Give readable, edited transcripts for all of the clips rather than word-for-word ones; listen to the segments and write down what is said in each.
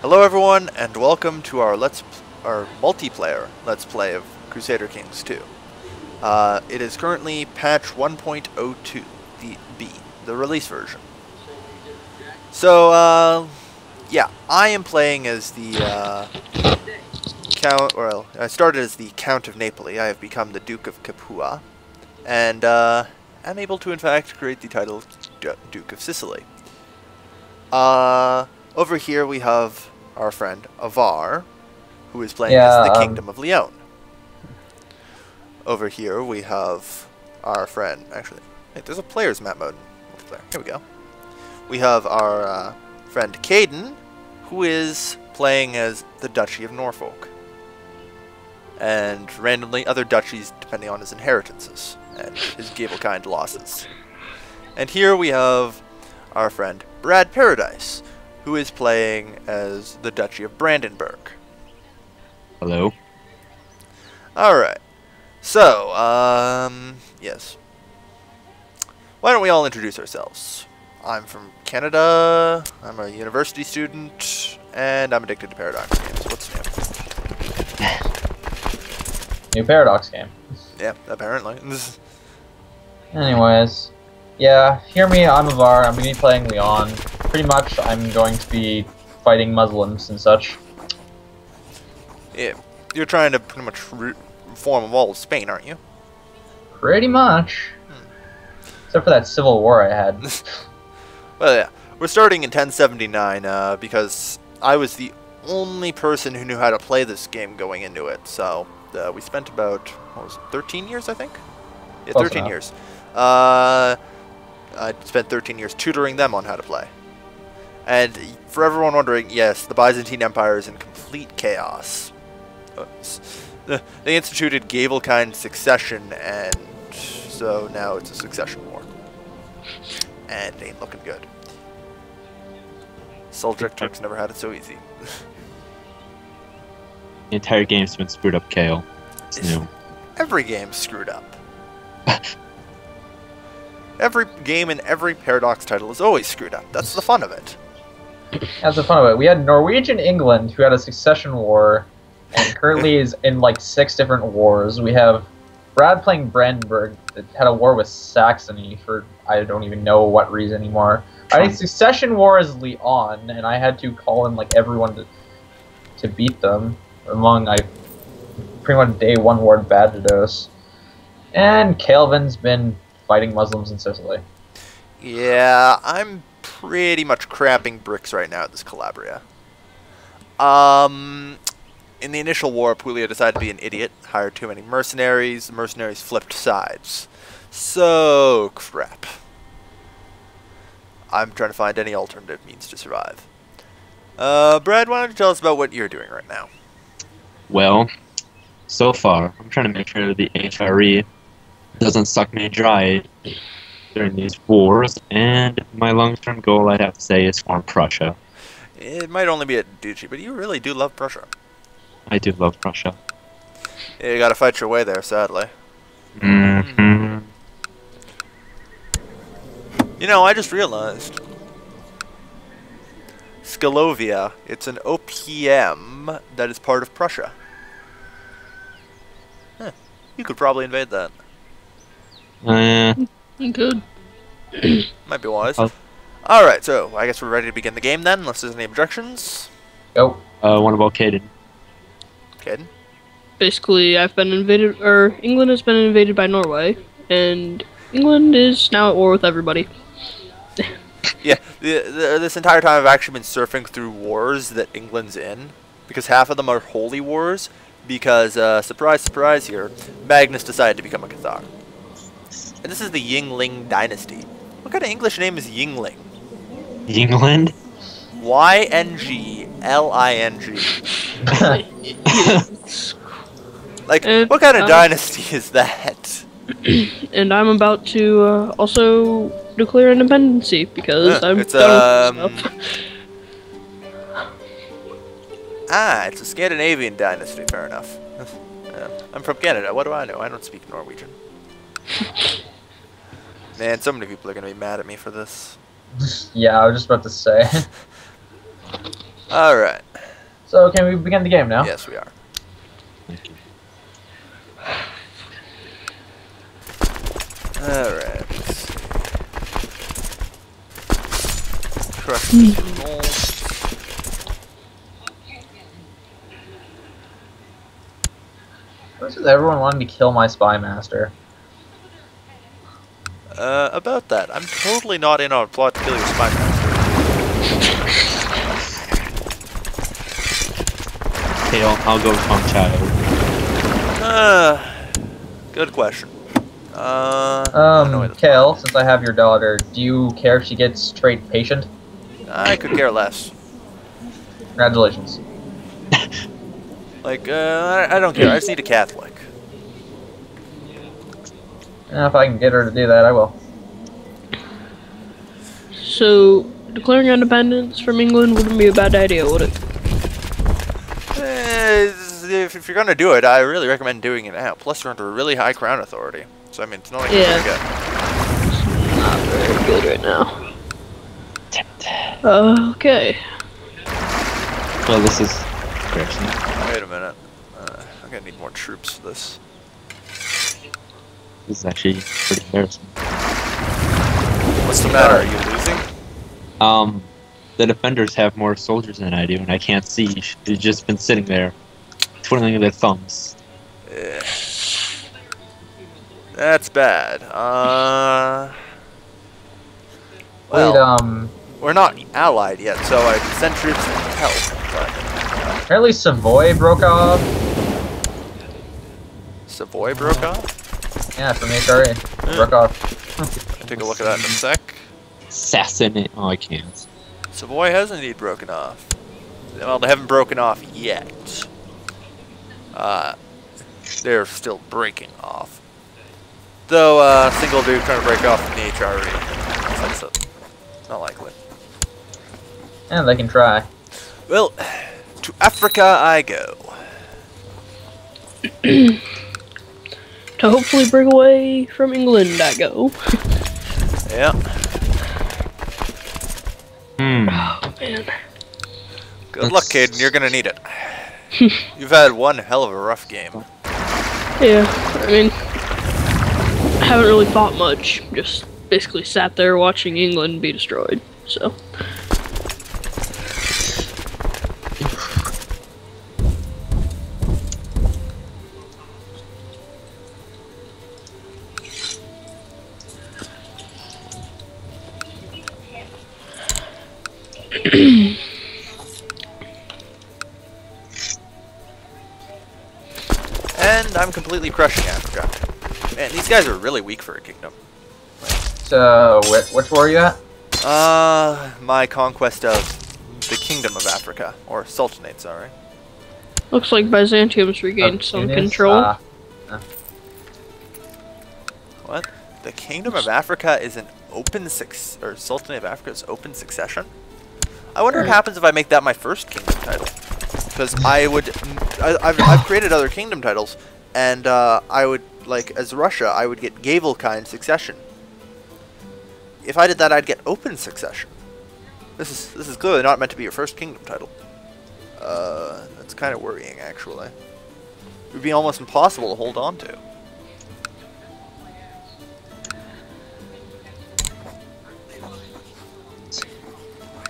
Hello everyone, and welcome to our multiplayer Let's Play of Crusader Kings 2. It is currently patch 1.02, the release version. So, yeah, I am playing as the Count, well, I started as the Count of Napoli. I have become the Duke of Capua, and I'm able to in fact create the title Duke of Sicily. Over here we have our friend Avar, who is playing as the Kingdom of Leon. Over here we have our friend, actually, wait, there's a player's map mode multiplayer. Here we go. We have our friend Kaden, who is playing as the Duchy of Norfolk. And randomly other duchies depending on his inheritances and his Gable-Kind losses. And here we have our friend BradParadise, who is playing as the Duchy of Brandenburg. Hello. Alright. So, yes. Why don't we all introduce ourselves? I'm from Canada, I'm a university student, and I'm addicted to Paradox games. What's new? New Paradox game. Yeah, apparently. Anyways, yeah, hear me, I'm Avar, I'm going to be playing Leon. Pretty much, I'm going to be fighting Muslims and such. Yeah, you're trying to pretty much reform all of Spain, aren't you? Pretty much. Except for that civil war I had. Well, yeah, we're starting in 1079 because I was the only person who knew how to play this game going into it. So we spent about, what was it, 13 years, I think? Yeah, 13 years. I spent 13 years tutoring them on how to play. And for everyone wondering, yes, the Byzantine Empire is in complete chaos. They instituted Gable-Kind succession, and so now it's a succession war. And it ain't looking good. Seljuk Turks never had it so easy. The entire game's been screwed up, Kale. It's new. Every game's screwed up. Every game in every Paradox title is always screwed up. That's the fun of it. That's the fun of it. We had Norwegian England, who had a succession war, and currently is in like 6 different wars. We have Brad playing Brandenburg, that had a war with Saxony for I don't even know what reason anymore. I had a succession war as Leon, and I had to call in like everyone to beat them. Among pretty much day 1 ward Badgedos. And Kailvin's been fighting Muslims in Sicily. Yeah, I'm pretty much crapping bricks right now at this Calabria. In the initial war, Puglia decided to be an idiot, hired too many mercenaries, the mercenaries flipped sides. So crap. I'm trying to find any alternative means to survive. Brad, why don't you tell us about what you're doing right now? Well, so far, I'm trying to make sure the HRE doesn't suck me dry during these wars, and my long-term goal, I'd have to say, is form Prussia. It might only be a duchy, but you really do love Prussia. I do love Prussia. Yeah, you gotta fight your way there, sadly. Mm-hmm. You know, I just realized. Scalovia, it's an OPM that is part of Prussia. Huh. You could probably invade that. You could. Might be wise. Alright, so I guess we're ready to begin the game then, unless there's any objections. Go. What about Kaden? Kaden? Basically, I've been invaded, or England has been invaded by Norway, and England is now at war with everybody. Yeah, this entire time I've actually been surfing through wars that England's in, because half of them are holy wars, because, surprise, surprise here, Magnus decided to become a Cathar. And this is the Yingling dynasty. What kind of English name is Yingling? England? Y-N-G-L-I-N-G. Like, what kind of dynasty is that? And I'm about to also declare independency because I'm done with stuff. It's a Scandinavian dynasty, fair enough. I'm from Canada, what do I know? I don't speak Norwegian. Man, so many people are going to be mad at me for this. Yeah, I was just about to say. Alright. So can we begin the game now? Yes, we are. Thank you. Alright, let's see. Crush these rolls. What's with everyone wanting to kill my spy master? About that, I'm totally not in on a plot to kill your spy master. Okay, I'll go with my child. Good question. I don't know why that's Kale, since I have your daughter, do you care if she gets trait patient? I could care less. Congratulations. Like, I don't care. I just need a Catholic. If I can get her to do that, I will. So, declaring independence from England wouldn't be a bad idea, would it? If you're gonna do it, I really recommend doing it now. Plus, you're under a really high crown authority. So, I mean, it's not like you're gonna get. Not very good right now. Okay. Well, this is embarrassing. Wait a minute. I'm gonna need more troops for this. This is actually pretty embarrassing. What's the matter? Are you losing? The defenders have more soldiers than I do, and I can't siege. They've just been sitting there, twiddling their thumbs. Yeah. That's bad. Well, Wait, we're not allied yet, so I can send troops in to help. But apparently Savoy broke off. Savoy broke off? Yeah, from HRA. Broke off. I'll take a look at that in a sec. Assassinate. Oh, I can't. Savoy has indeed broken off. Well, they haven't broken off yet. They're still breaking off. Though, single dude trying to break off from the HRE. That's not likely. Yeah, they can try. Well, to Africa I go. To hopefully break away from England, I go. Yeah. Oh, man. Good luck, Kaden. You're gonna need it. You've had one hell of a rough game. Yeah, I mean, I haven't really fought much. Just basically sat there watching England be destroyed, so. And I'm completely crushing Africa. Man, these guys are really weak for a kingdom. So, which war are you at? My conquest of the Kingdom of Africa, or Sultanate, sorry. Looks like Byzantium's regained some control. What? The Kingdom of Africa is an open Sultanate of Africa is open succession? I wonder what happens if I make that my first kingdom title. Because I've created other kingdom titles, and I would, like, as Russia, I would get Gavelkind succession. If I did that, I'd get open succession. This is clearly not meant to be your first kingdom title. That's kind of worrying, actually. It would be almost impossible to hold on to.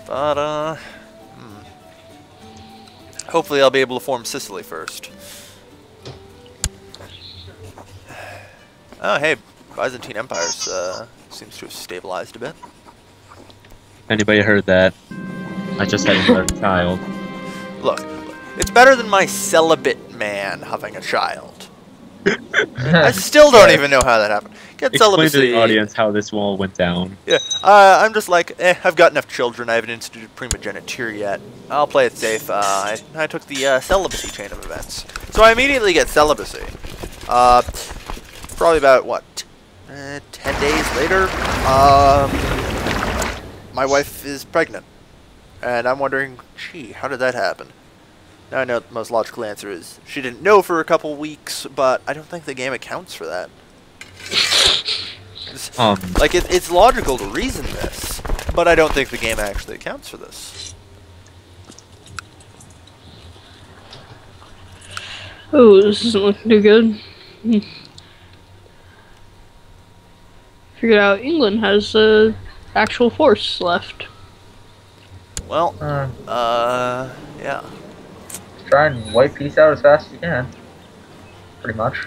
But, hopefully I'll be able to form Sicily first. Oh, hey, Byzantine Empire's, seems to have stabilized a bit. Anybody heard that? I just had another child. Look, it's better than my celibate man having a child. I still don't even know how that happened. Get Explain celibacy. to the audience how this wall went down. Yeah, I'm just like, I've got enough children. I haven't instituted primogeniture yet. I'll play it safe. I took the celibacy chain of events. So I immediately get celibacy. Probably about, what, 10 days later, my wife is pregnant. And I'm wondering, gee, how did that happen? Now I know the most logical answer is she didn't know for a couple weeks, but I don't think the game accounts for that. Like, it's logical to reason this, but I don't think the game actually accounts for this. Oh, this isn't looking too good. Figured out England has actual force left. Well, yeah. Try and wipe peace out as fast as you can. Pretty much.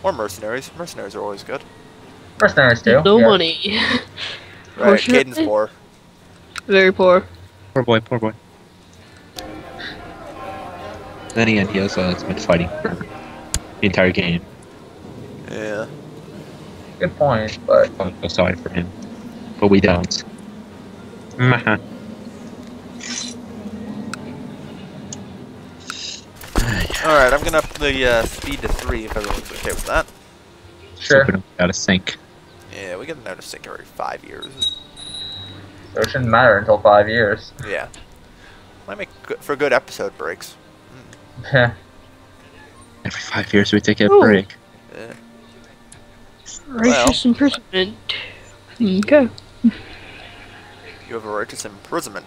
Or mercenaries. Mercenaries are always good. Mercenaries too. No yeah. money. Right, Caden's poor. Very poor. Poor boy, poor boy. Then again, he also has been fighting for the entire game. Yeah. Good point, but I feel sorry for him. But we don't. Alright, Alright, I'm gonna up the speed to 3 if everyone's okay with that. sure. Got to sync. Yeah, we get an out of sync every 5 years. So it shouldn't matter until 5 years. Yeah. Might make for good episode breaks. Yeah. Every 5 years we take a Ooh. break. Yeah. Righteous imprisonment. Okay. You have a righteous imprisonment.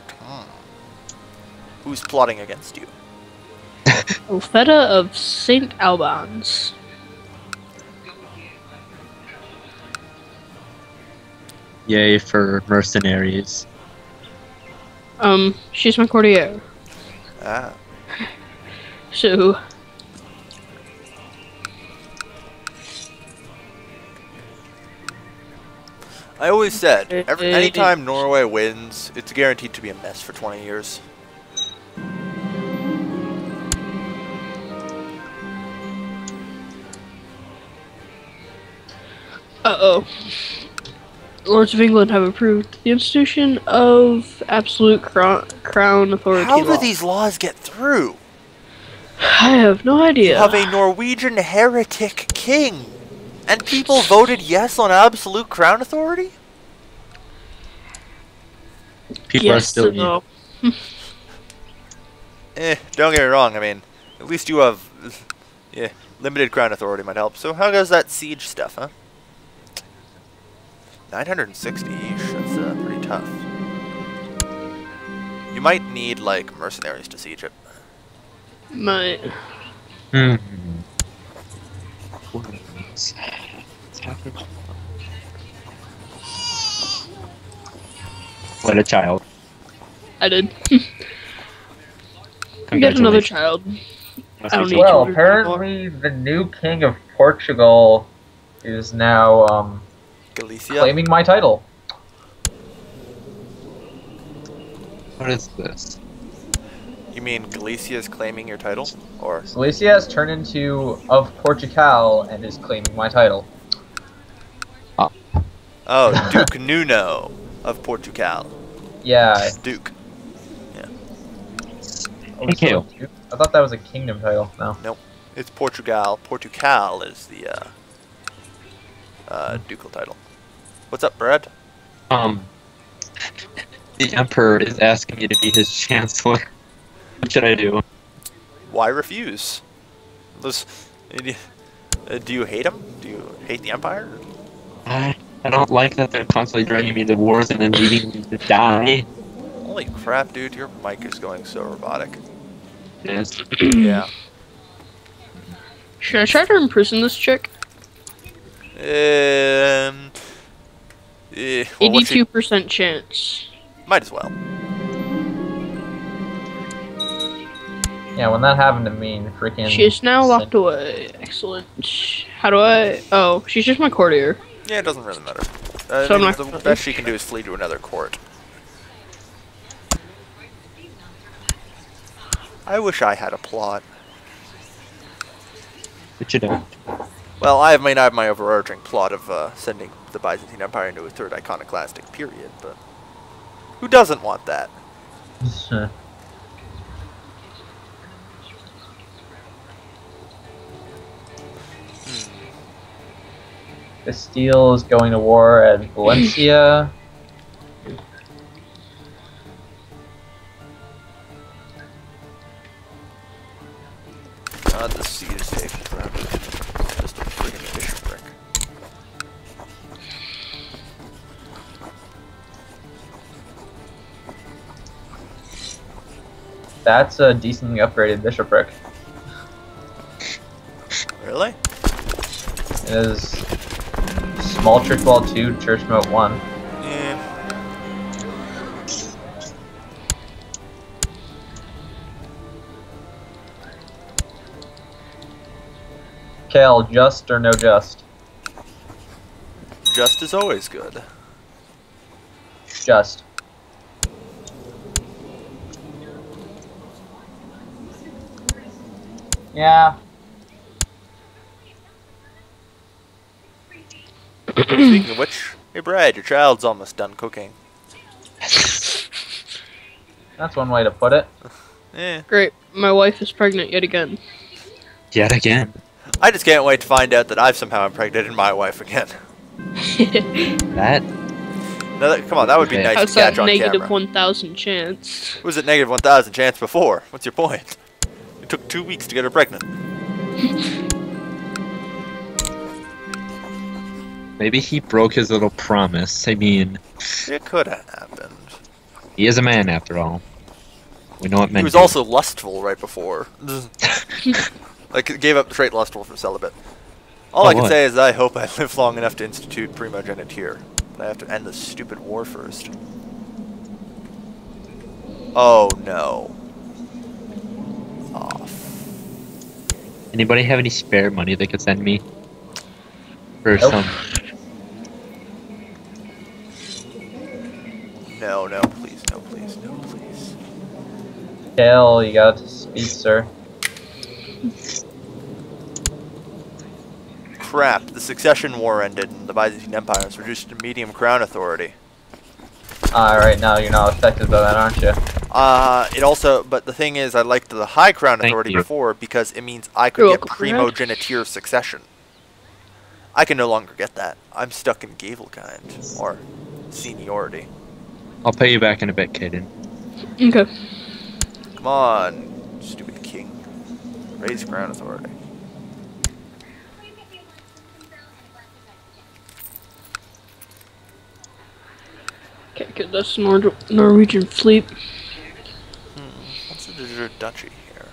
Who's plotting against you? Feta of St. Albans. Yay for mercenaries. She's my courtier. Ah. So, I always said, anytime Norway wins, it's guaranteed to be a mess for 20 years. uh-oh. Lords of England have approved the institution of absolute crown authority How do law. these laws get through? I have no idea. You have a Norwegian heretic king, and people voted yes on absolute crown authority? People are Yes still and no. Don't get me wrong, I mean, at least you have, yeah, limited crown authority might help. So how goes that siege stuff, huh? 960 each, that's pretty tough. You might need, like, mercenaries to siege it. My What's happening? What a child. I did. Get another child. I don't need Well, children apparently the new king of Portugal is now Galicia? claiming my title. What is this? You mean Galicia is claiming your title? Or Silesia has turned into of Portugal and is claiming my title. oh, Duke Nuno of Portugal. Yeah. Duke. Yeah. Oh, Thank you. so I thought that was a kingdom title. No. Nope. It's Portugal. Portugal is the ducal title. What's up, Brad? The Emperor is asking me to be his chancellor. What should I do? Why refuse? Do you hate him? Do you hate the Empire? I don't like that they're constantly dragging me to wars and then leaving me to die. Holy crap, dude, your mic is going so robotic. Yes. Yeah. Should I try to imprison this chick? Well, what's she- 82% chance. Might as well. Yeah, when that happened to me, freaking. She is now locked away. Excellent. How do I... Oh, she's just my courtier. Yeah, it doesn't really matter. So I'm not the gonna- best she can do is flee to another court. I wish I had a plot. But you don't. Well, I have my overarching plot of sending the Byzantine Empire into a third iconoclastic period, but who doesn't want that? Castile is going to war at Valencia. God, this siege is taking forever. Just a friggin' bishopric. That's a decently upgraded bishopric. Really? It is small church wall 2, church moat 1. Yeah. Kale, just or no just? Just is always good. Just. Yeah. Speaking of which, hey Brad, your child's almost done cooking. That's one way to put it. Eh. Great. My wife is pregnant yet again. Yet again. I just can't wait to find out that I've somehow impregnated my wife again. That? No, come on, that would be Okay. nice How's to catch that on negative camera. 1,000 chance? It was at negative 1,000 chance before. What's your point? It took 2 weeks to get her pregnant. Maybe he broke his little promise. I mean, It could have happened. he is a man after all. We know what men He was do. also lustful right before. Like, gave up the trait lustful for celibate. All Oh, I can what? say is I hope I live long enough to institute primogeniture. But I have to end this stupid war first. Oh no. Off. Anybody have any spare money they could send me? For Nope. some. No, no, please, no, please, no, please. Kale, you got to speak, sir. Crap, the succession war ended and the Byzantine Empire was reduced to medium crown authority. Alright, now you're not affected by that, aren't you? It also, but the thing is, I liked the high crown Thank authority you. before because it means I could You're get welcome, Brad. primogeniture succession. I can no longer get that. I'm stuck in Gavelkind, or seniority. I'll pay you back in a bit, Kaden. Okay. Come on, stupid king. Raise crown authority. Okay, good. That's Norwegian fleet. What's the duchy here?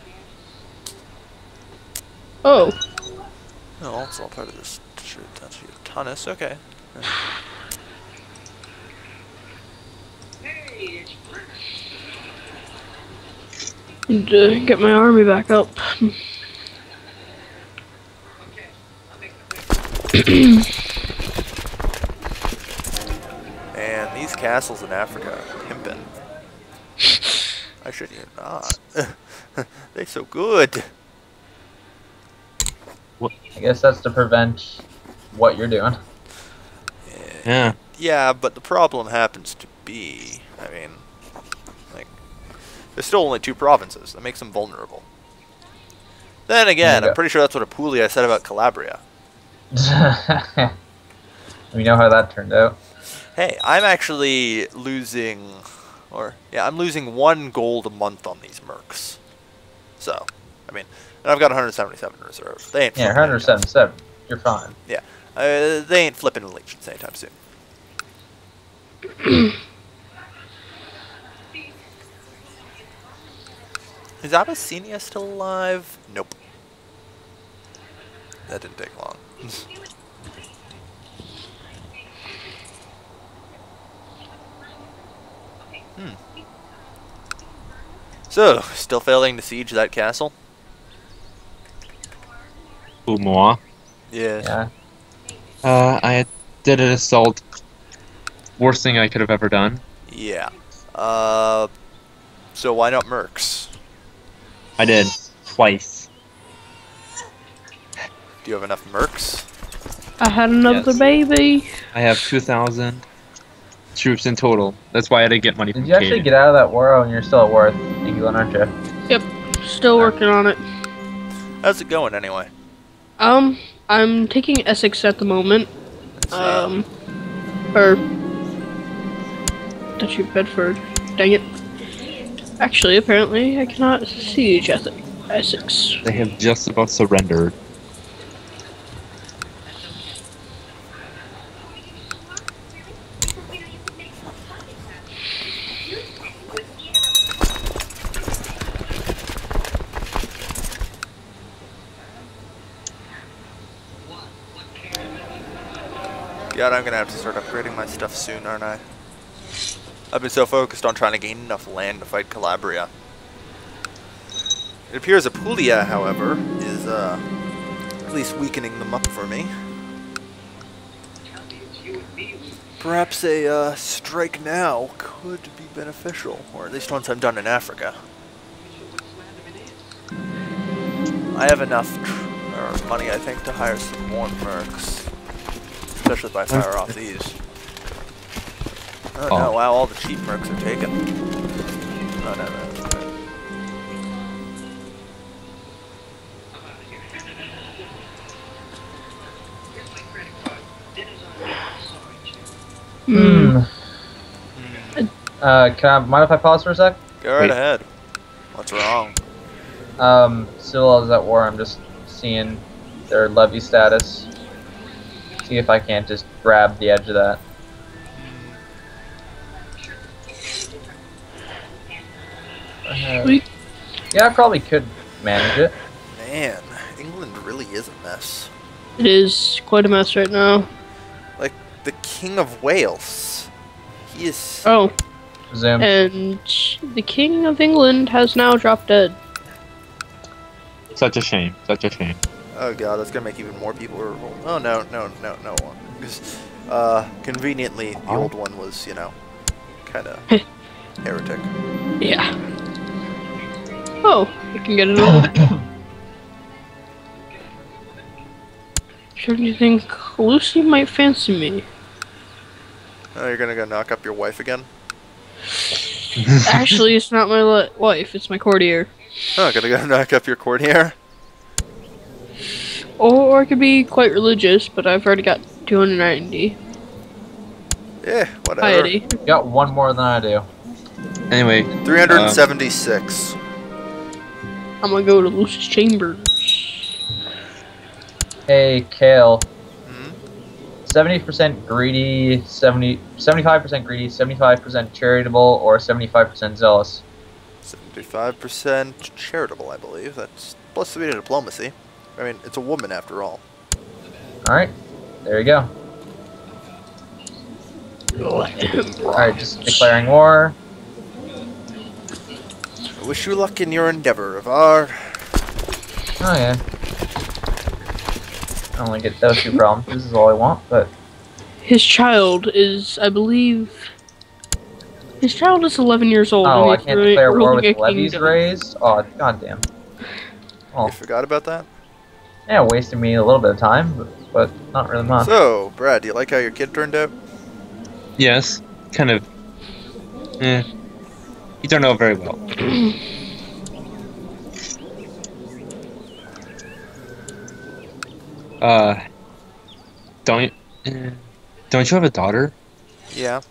Oh. Oh, it's all part of this duchy of Tunis. Okay. Need to get my army back up. And these castles in Africa are pimpin'. I should you not. They're so good. I guess that's to prevent what you're doing. Yeah. Yeah, but the problem happens to be, I mean, like, there's still only 2 provinces. That makes them vulnerable. Then again, Yeah. I'm pretty sure that's what Apulia said about Calabria. We know how that turned out. Hey, I'm actually losing, I'm losing 1 gold a month on these mercs. So, I mean, and I've got 177 in reserve. They ain't Yeah, flipping anytime. 177. You're fine. Yeah, they ain't flipping allegiance anytime soon. Is Abyssinia still alive? Nope. That didn't take long. So, still failing to siege that castle? Who more? Yeah. Yeah. I did an assault. Worst thing I could have ever done. Yeah. So why not mercs? I did. Twice. Do you have enough mercs? I had another Yes. baby. I have 2,000 troops in total. That's why I didn't get money from Did you actually Kaden. get out of that war? Oh, and you're still at war with England, aren't you? Yep. Still working on it. How's it going anyway? I'm taking Essex at the moment. Or Duchy of Bedford. Dang it. Actually, apparently, I cannot siege Essex. They have just about surrendered. God, I'm gonna have to start upgrading my stuff soon, aren't I? I've been so focused on trying to gain enough land to fight Calabria. It appears Apulia, however, is at least weakening them up for me. Perhaps a strike now could be beneficial, or at least once I'm done in Africa. I have enough money, I think, to hire some more mercs, especially if I fire off these. Oh no! Wow, all the cheap mercs are taken. Oh no! Mind if I pause for a sec? Go right ahead. What's wrong? Scylla is at war. I'm just seeing their levy status. See if I can't just grab the edge of that. Yeah, I probably could manage it. Man, England really is a mess. It is quite a mess right now. Like, the King of Wales. He is... Oh. Zoom. And the King of England has now dropped dead. Such a shame. Such a shame. Oh god, that's gonna make even more people revolt. Oh no. Because, conveniently, the old one was, you know, kinda heretic. Yeah. Oh, I can get another. Shouldn't you think Lucy might fancy me? Oh, you're gonna go knock up your wife again? Actually, it's not my wife, it's my courtier. Oh, gonna go knock up your courtier? Or I could be quite religious, but I've already got 290. Yeah, whatever. Piety. You got one more than I do. Anyway. 376. I'm gonna go to Lucy's chambers. Hey, Kale. 70% greedy, 75% greedy, 75% charitable, or 75% zealous. 75% charitable, I believe. That's plus 3 to diplomacy. I mean, it's a woman after all. Alright, there you go. Alright, just declaring war. I wish you luck in your endeavor, Avar. Oh yeah. I only get those two problems. This is all I want, but... His child is, I believe... His child is 11 years old. Oh, I and can't declare war with ruling a levies kingdom. raised? Oh, goddamn. Oh. You forgot about that? Yeah, wasting me a little bit of time, but not really much. So, Brad, do you like how your kid turned out? Yes. Kind of. He turned out very well. Don't you have a daughter? Yeah.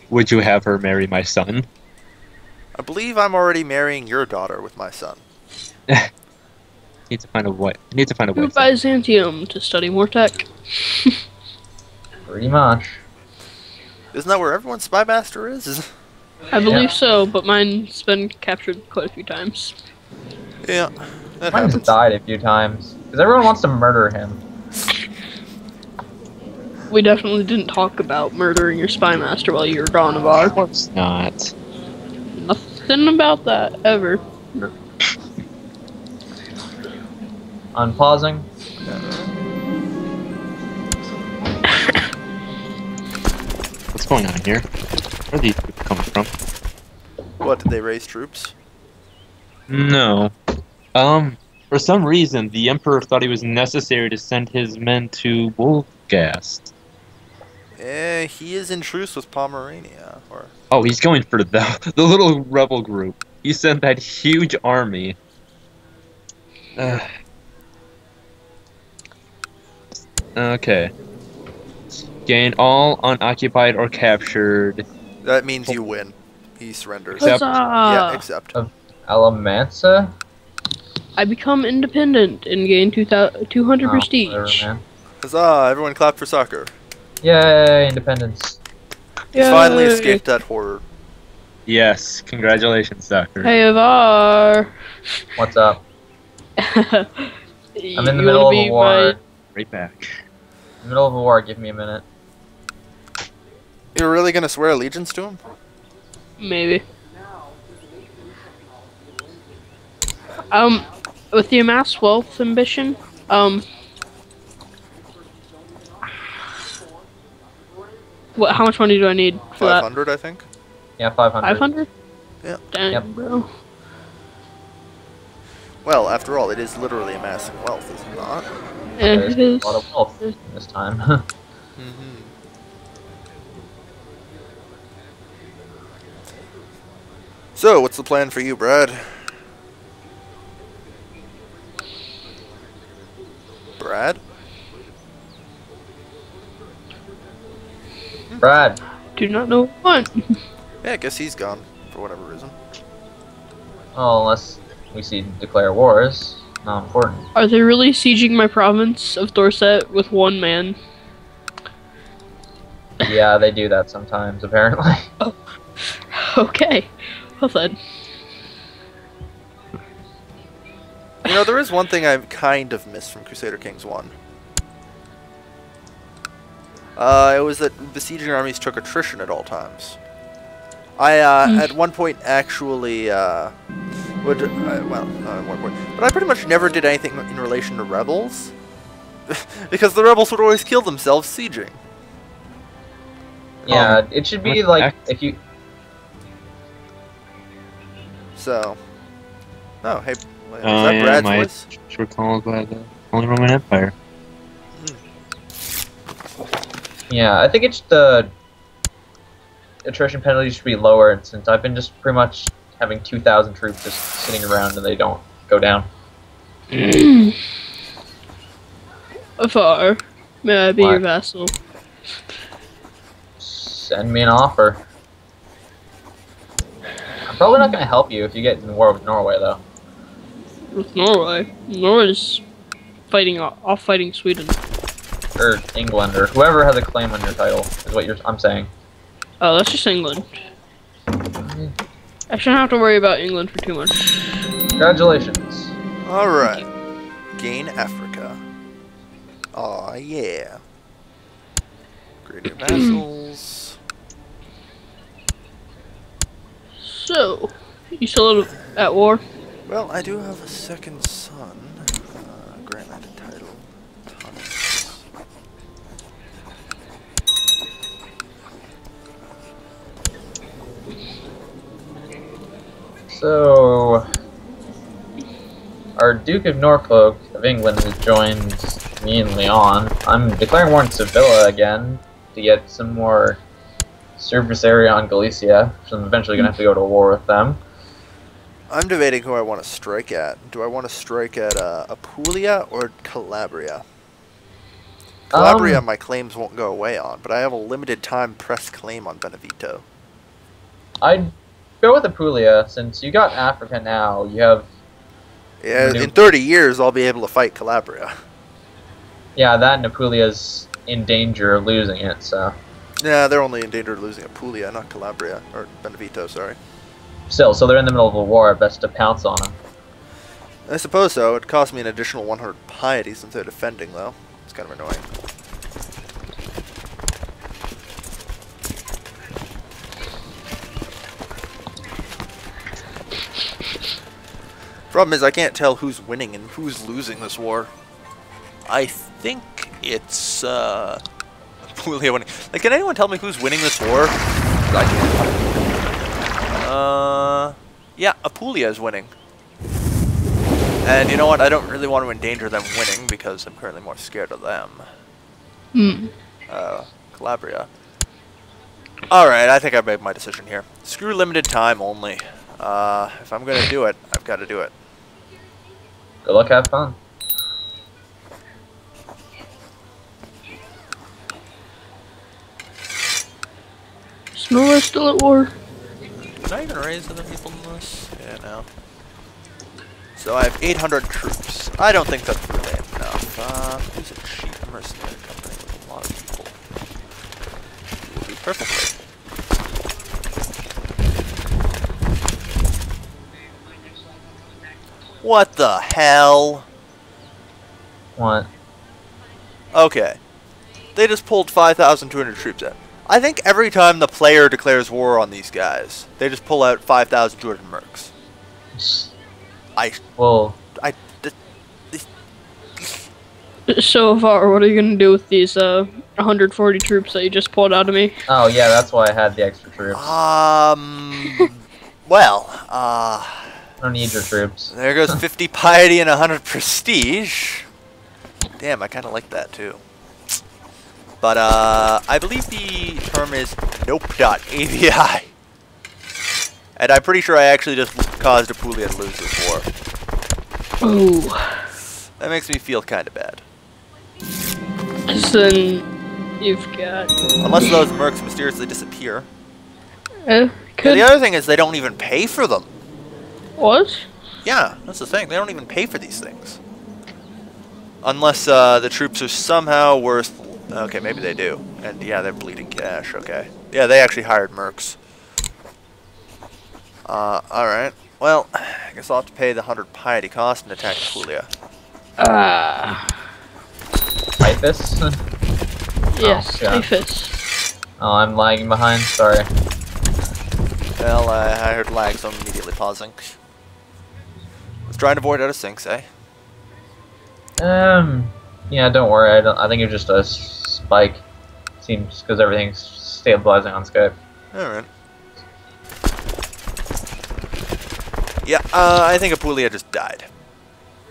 Would you have her marry my son? I believe I'm already marrying your daughter with my son. Need to find a way. Need to find a way. To Byzantium to study more tech. Pretty much. Isn't that where everyone's spy master is? I believe so, but mine's been captured quite a few times. Yeah, that Mine's happens. died a few times. Because everyone wants to murder him. We definitely didn't talk about murdering your spy master while you were gone, Avar. Of course not. Nothing about that, ever. No. Unpausing. What's going on here? Where are these people coming from? What, did they raise troops? No. For some reason, the Emperor thought it was necessary to send his men to Wolfgast. He is in truce with Pomerania, or... Oh, he's going for the little rebel group. He sent that huge army. Okay. Gain all unoccupied or captured. That means you win. He surrenders. Except- Yeah, except. Alamansa? I become independent and gain 200 prestige. Whatever, man. Huzzah, everyone clap for soccer. Yay, independence. He's finally Yay. escaped that horror. Yes, congratulations, Doctor. Hey, Avar. What's up? I'm I'm in the middle of a war. Right back. Middle of a war. Give me a minute. You're really gonna swear allegiance to him? Maybe. With the amass wealth ambition, how much money do I need for that? 500, I think. Yeah, 500. 500? Yeah. Dang, Yep. bro. Well, after all, it is literally a massive wealth, is it not? Yeah, There's it is. a lot of wealth this time. Mm-hmm. So, what's the plan for you, Brad? Brad? Brad. Do not know what. Yeah, I guess he's gone, for whatever reason. Oh, unless we see declare wars. Not important. Are they really sieging my province of Dorset with one man? Yeah, they do that sometimes, apparently. Oh. Okay. Well then. You know, there is one thing I kind of missed from Crusader Kings 1. It was that besieging armies took attrition at all times. I, at one point, actually, at one point, but I pretty much never did anything in relation to rebels. Because the rebels would always kill themselves sieging. Yeah, it should be like, if you... So... Oh, hey, is Oh, that yeah, Brad's my voice? troops were called by the Holy Roman Empire. Yeah, I think it's the attrition penalty should be lower, since I've been just pretty much having 2,000 troops just sitting around and they don't go down. Afar, may I be your What? vassal? Send me an offer. I'm probably not going to help you if you get in war with Norway, though. With Norway? Norway's fighting off fighting Sweden. Or England, or whoever has a claim on your title, is what I'm saying. Oh, that's just England. I shouldn't have to worry about England for too much. Congratulations. Alright. Gain Africa. Aw, yeah. Greater vassals. So, you still at war? Well, I do have a second son. Granted title. Tons. So, our Duke of Norfolk of England has joined me and Leon. I'm declaring war in Sevilla again to get some more surface area on Galicia, so I'm eventually going to have to go to war with them. I'm debating who I want to strike at. Do I want to strike at Apulia or Calabria? Calabria, my claims won't go away on, but I have a limited time press claim on Benevento. I'd go with Apulia, since you got Africa now, you have... Yeah, in 30 years I'll be able to fight Calabria. Yeah, that and Apulia's in danger of losing it, so... Yeah, they're only in danger of losing Apulia, not Calabria. Or Benevento, sorry. Still, so they're in the middle of a war, best to pounce on them. I suppose so. It cost me an additional 100 piety since they're defending, though. It's kind of annoying. Problem is, I can't tell who's winning and who's losing this war. I think it's, Apulia winning. Like, can anyone tell me who's winning this war? I can't. Yeah, Apulia is winning. And you know what? I don't really want to endanger them winning because I'm currently more scared of them. Calabria. Alright, I think I made my decision here. Screw limited time only. If I'm gonna do it, I've got to do it. Good luck, have fun. Is Norway still at war? Can I even raise other people in this? Yeah, no. So I have 800 troops. I don't think that's really enough. Who's a cheap mercenary company with a lot of people? Will do perfectly. What the hell? What? Okay. They just pulled 5,200 troops out. I think every time the player declares war on these guys, they just pull out 5,200 mercs. Well, So far, what are you gonna do with these 140 troops that you just pulled out of me? oh yeah, that's why I had the extra troops. Well, I don't need your troops. there goes 50 piety and 100 prestige. Damn, I kind of like that too. But I believe the term is nope.avi. And I'm pretty sure I actually just caused Apulia to lose this war. Ooh. That makes me feel kind of bad. So then you've got. Unless those mercs mysteriously disappear. Could. Yeah, the other thing is they don't even pay for them. What? Yeah, that's the thing. They don't even pay for these things. Unless the troops are somehow worth... Okay, maybe they do. And yeah, they're bleeding cash. Okay. Yeah, they actually hired mercs. Alright. Well, I guess I'll have to pay the 100 piety cost and attack Apulia. Typhus? Yes, yeah. Typhus. Oh, I'm lagging behind. Sorry. Well, I heard lag, so I'm immediately pausing. Let's try and avoid out of syncs, eh? Yeah, don't worry. I think it's just a spike. Seems because everything's stabilizing on Skype. Alright. Yeah, I think Apulia just died.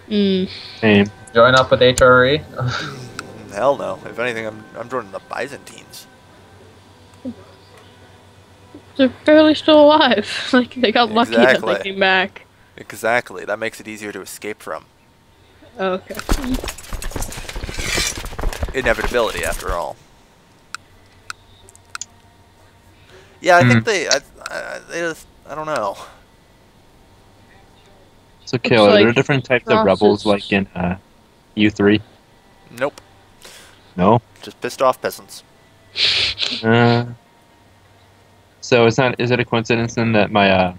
Same. Join up with HRE. Hell no. If anything, I'm joining the Byzantines. They're barely still alive. Like, they got lucky that Exactly. they came back. Exactly. That makes it easier to escape from. Okay. Inevitability, after all. Yeah, I think they just, I don't know. So, Kale, are there like different types of rebels process. like in U3? Nope. No? Just pissed off peasants. So is it a coincidence then that my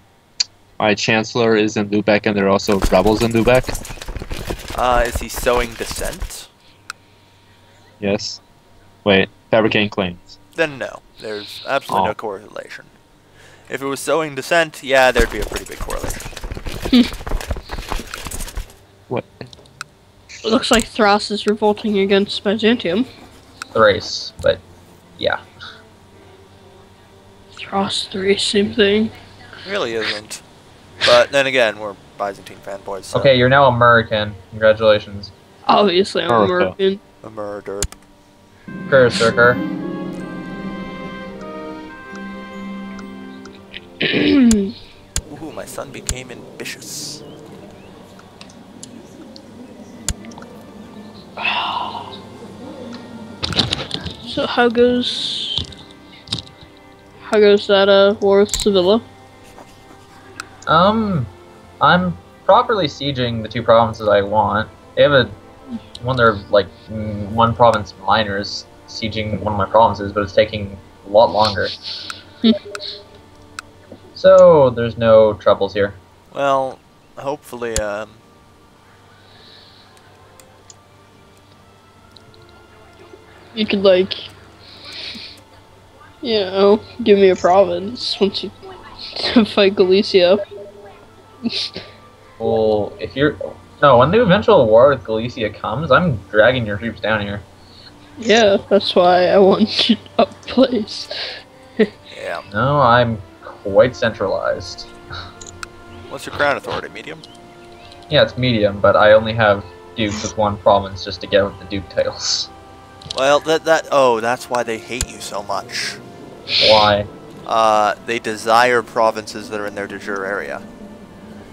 my chancellor is in Lubeck and there are also rebels in Lubeck? Is he sowing dissent? Yes. Wait, fabricating claims. Then no. There's absolutely no correlation. If it was sowing dissent, yeah, there'd be a pretty big correlation. What? It looks like Thrace is revolting against Byzantium. Thrace, but yeah. Thrace, Thrace, same thing. Really isn't. But then again, we're Byzantine fanboys, so... Okay, you're now American. Congratulations. Obviously, I'm America. American. A murder. Curser. Ooh, my son became ambitious. So how goes that war with Sevilla? I'm properly sieging the two provinces I want. They have one province miners sieging one of my provinces, but it's taking a lot longer. So there's no troubles here. Well, hopefully, You could, like, you know, give me a province once you fight Galicia. Well, when the eventual war with Galicia comes, I'm dragging your troops down here. Yeah, that's why I want you up place. yeah. No, I'm quite centralized. What's your crown authority? Medium? Yeah, it's medium, but I only have dukes with one province just to get with the duke titles. Well, that's why they hate you so much. Why? They desire provinces that are in their de jure area.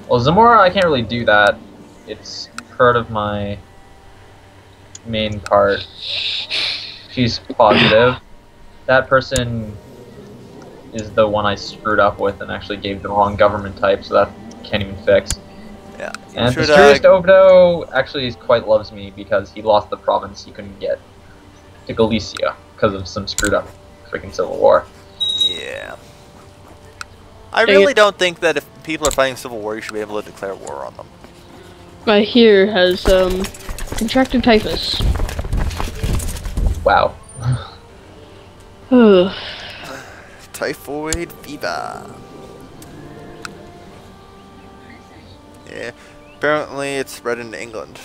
Well, Zamora, I can't really do that. It's part of my main part. She's positive. That person is the one I screwed up with and actually gave the wrong government type, so that can't even fix. Yeah. And the truest Ovido actually quite loves me because he lost the province he couldn't get to Galicia because of some screwed up freaking civil war. Yeah. I really don't think that if people are fighting civil war, you should be able to declare war on them. My here has contracted typhus. Wow. Typhoid fever. Yeah, apparently it's spread into England.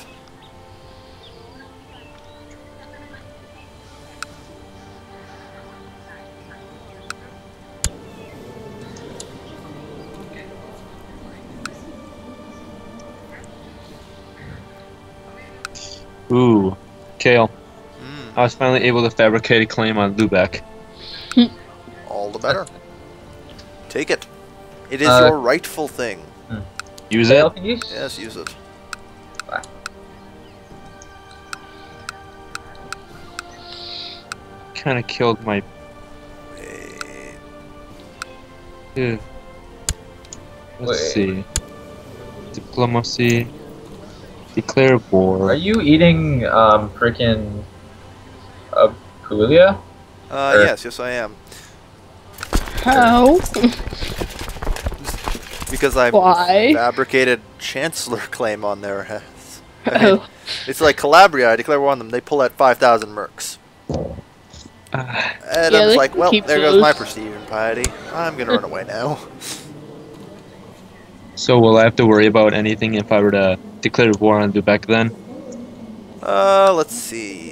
Ooh, Kale. Mm, I was finally able to fabricate a claim on Lubeck. all the better. Take it. It is Uh, your rightful thing. Use Dale, it. can you? Yes, use it. Kind of killed my. Wait. Let's Wait. see. Diplomacy. Declare war. Are you eating frickin' Apulia? Or- Yes, I am. How? Because I Why? fabricated Chancellor claim on their heads. I mean, Oh. it's like Calabria, I declare war on them, they pull at 5,000 mercs. And Yeah, I was they like, can well, keep there goes my those. prestige and piety. I'm gonna run away now. So will I have to worry about anything if I were to declare war on Lubeck then? Let's see.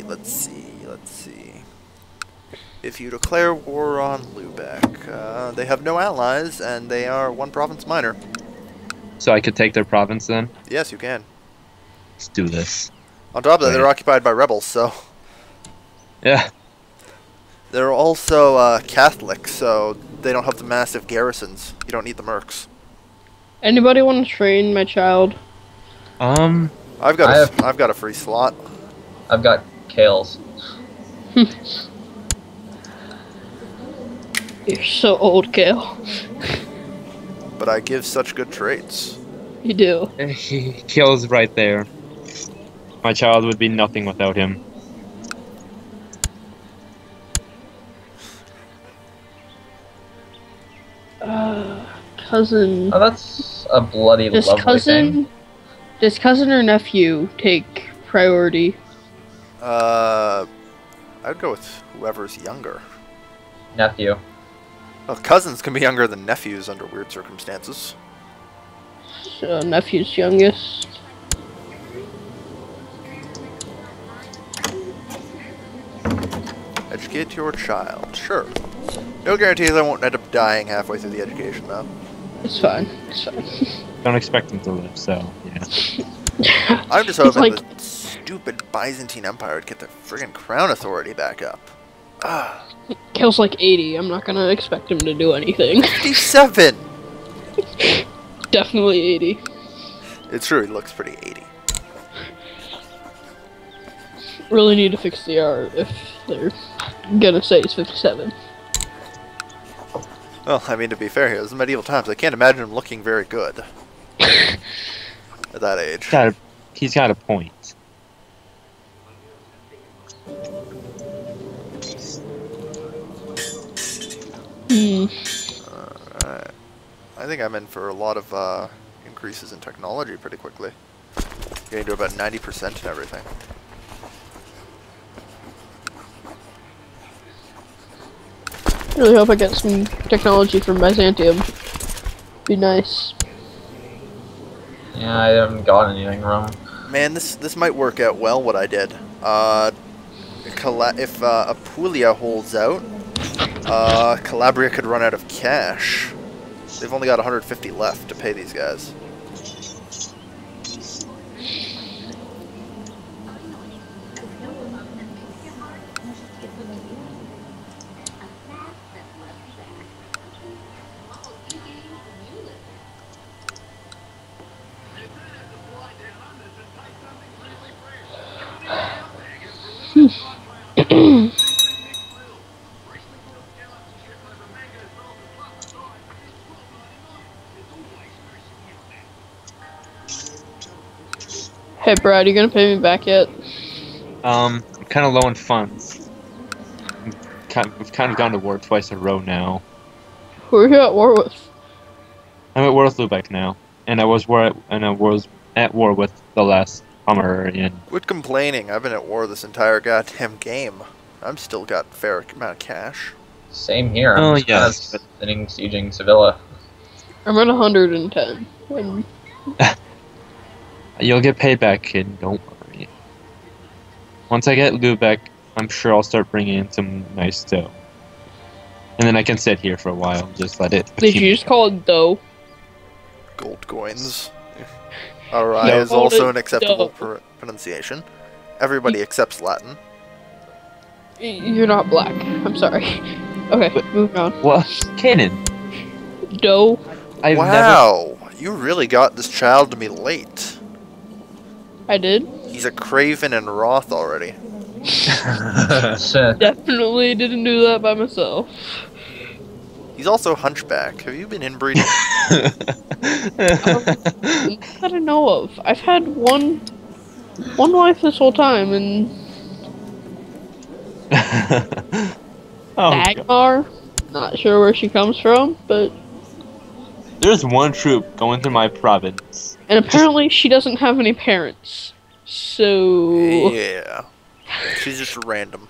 If you declare war on Lubeck, they have no allies, and they are one province minor. So I could take their province then? Yes, you can. Let's do this. On top of that, Right. they're occupied by rebels, so... Yeah. They're also Catholic, so they don't have the massive garrisons. You don't need the mercs. Anybody want to train my child? I've got a free slot. I've got Kales. You're so old, Kale. But I give such good traits. You do. He kills right there. My child would be nothing without him. Cousin. Oh, that's a bloody Does lovely thing. cousin or nephew take priority? I'd go with whoever's younger. Nephew. Well, cousins can be younger than nephews under weird circumstances. So nephew's youngest. Educate your child. Sure. No guarantees I won't end up dying halfway through the education, though. It's fine. It's fine. Don't expect him to live, so yeah. I'm just It's hoping like- the stupid Byzantine Empire would get their friggin' crown authority back up. Ah, Kale's like 80. I'm not gonna expect him to do anything. 57! Definitely 80. It's true, he looks pretty 80. Really need to fix the art if they're gonna say it's 57. Well, I mean, to be fair here, this is medieval times. I can't imagine him looking very good. At that age. He's got a point. Alright. I think I'm in for a lot of increases in technology pretty quickly. Getting to about 90% and everything. Really hope I get some technology from Byzantium. Be nice. Yeah, I haven't got anything wrong. Man, this might work out well, what I did. If Apulia holds out, Calabria could run out of cash. They've only got 150 left to pay these guys. Hey Brad, you gonna pay me back yet? I'm kind of low on funds. We've kind of gone to war twice in a row now. Who are you at war with? I'm at war with Lubeck now, and I was at war with the last Pomeranian. Quit complaining. I've been at war this entire goddamn game. I'm still got a fair amount of cash. Same here. Oh, I'm just yes. kind of sitting sieging Sevilla. I'm at 110. And You'll get paid back, kid. Don't worry. Once I get Lubeck, I'm sure I'll start bringing in some nice dough. And then I can sit here for a while, just let it. did you just call it dough? Gold coins. Alright No. is also an Dough. acceptable pronunciation. Everybody accepts Latin. You're not black. I'm sorry. Okay, moving on. What? Kaden, Dough. I've never. Wow, you really got this child to me late. I did. He's a Craven and Roth already. Definitely didn't do that by myself. He's also hunchback. Have you been inbreeding? That I know of. I've had one wife this whole time, and Oh, God. Dagmar. Not sure where she comes from, but There's one troop going through my province. and apparently she doesn't have any parents. So Yeah. She's just random.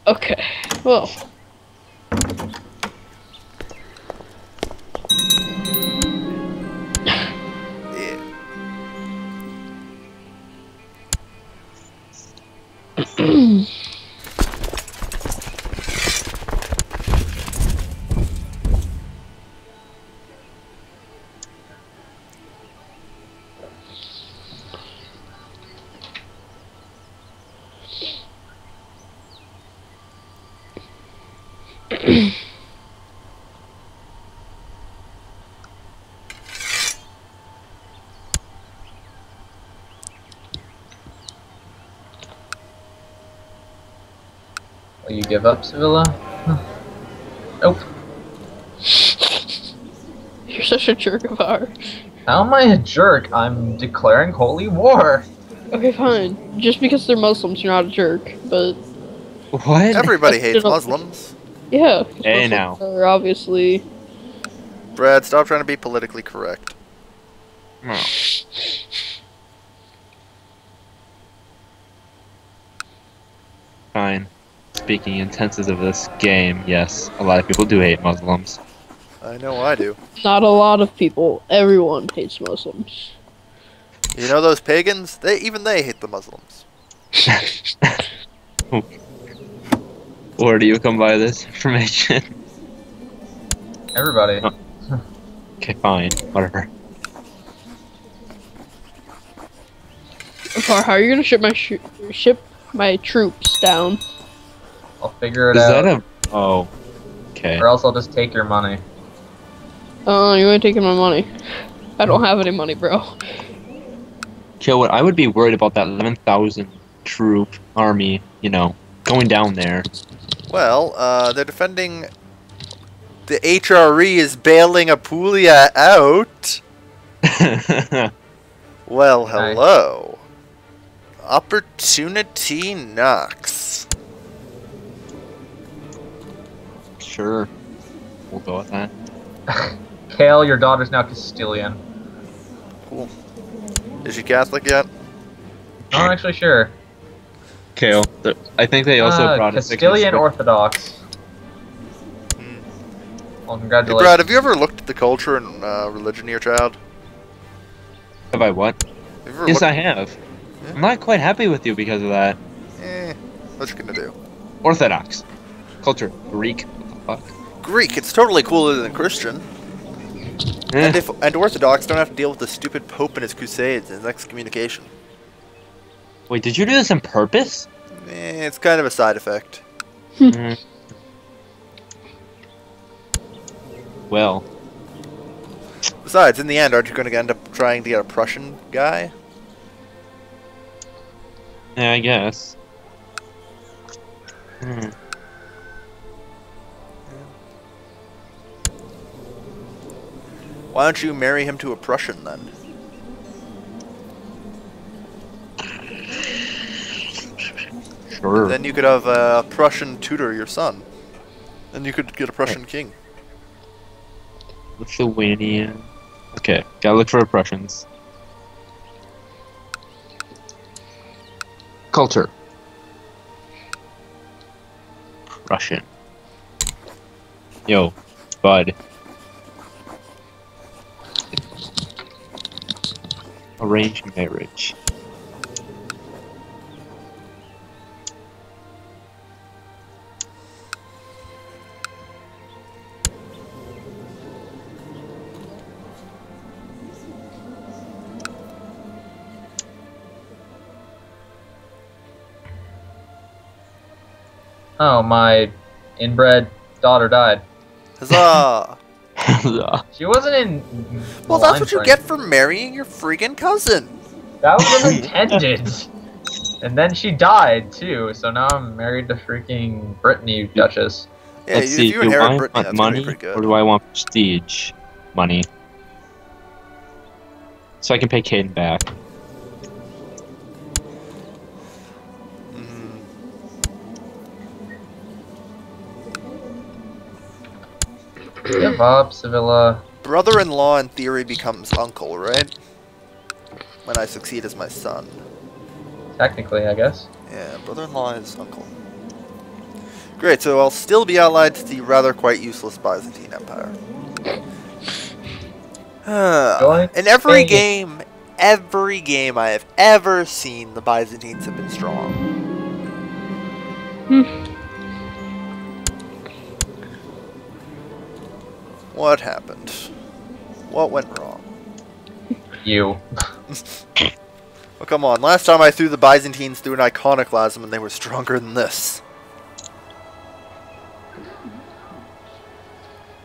okay, well. Yeah. Will you give up, Sevilla? Nope. You're such a jerk of ours. How am I a jerk? I'm declaring holy war. Okay, fine. Just because they're Muslims, you're not a jerk. But What? Everybody That's hates still- Muslims. yeah, 'cause Hey, Muslims now. are obviously. Brad, stop trying to be politically correct. Oh. Fine. Speaking in tenses of this game, yes, a lot of people do hate Muslims. I know I do. Not a lot of people. Everyone hates Muslims. You know those pagans? Even they hate the Muslims. Or do you come by this information? Everybody. Oh. Okay, fine, whatever. How are you gonna ship my troops down? I'll figure it Is out. that a? Oh, okay. Or else I'll just take your money. Oh, you ain't taking my money. I don't have any money, bro. Kill what? I would be worried about that 11,000 troop army. You know, going down there. Well, they're defending... The HRE is bailing Apulia out. Well, hello. Opportunity knocks. Sure, we'll go with that. Kale, your daughter's now Castilian. Cool. Is she Catholic yet? Not actually sure. Kale, I think they also brought a Castilian Orthodox. Well, Hey, congratulations. Brad, have you ever looked at the culture and religion of your child? Have I what? Have you ever Yes, looked- I have. Yeah. I'm not quite happy with you because of that. What you gonna do? Orthodox culture, Greek. What the fuck? Greek, it's totally cooler than Christian. Eh, And Orthodox don't have to deal with the stupid Pope and his crusades and his excommunication. Wait, did you do this on purpose? It's kind of a side effect. Mm. Well, Besides, in the end, aren't you going to end up trying to get a Prussian guy? yeah, I guess. Hmm. Why don't you marry him to a Prussian then? Sure. Then you could have a Prussian tutor your son. Then you could get a Prussian king. Lithuania. Okay, gotta look for Prussians. Culture. Russian. Yo, bud. Arranged marriage. Oh, my inbred daughter died. Huzzah! She wasn't in. Well, that's what you get for marrying your friggin' cousin. That was intended. And then she died too, so now I'm married to freaking Brittany Duchess. Yeah, Let's see, if you do inherit I Brittany, want that's gonna be money pretty good. or do I want prestige money? So I can pay Kaden back. Mm. Give up, Sevilla. Brother-in-law in theory becomes uncle, right? When I succeed as my son. Technically, I guess. Yeah, brother-in-law is uncle. Great, so I'll still be allied to the rather quite useless Byzantine Empire. In every game I have ever seen, the Byzantines have been strong. What happened? What went wrong? You. Well, come on. Last time I threw the Byzantines through an iconoclasm and they were stronger than this.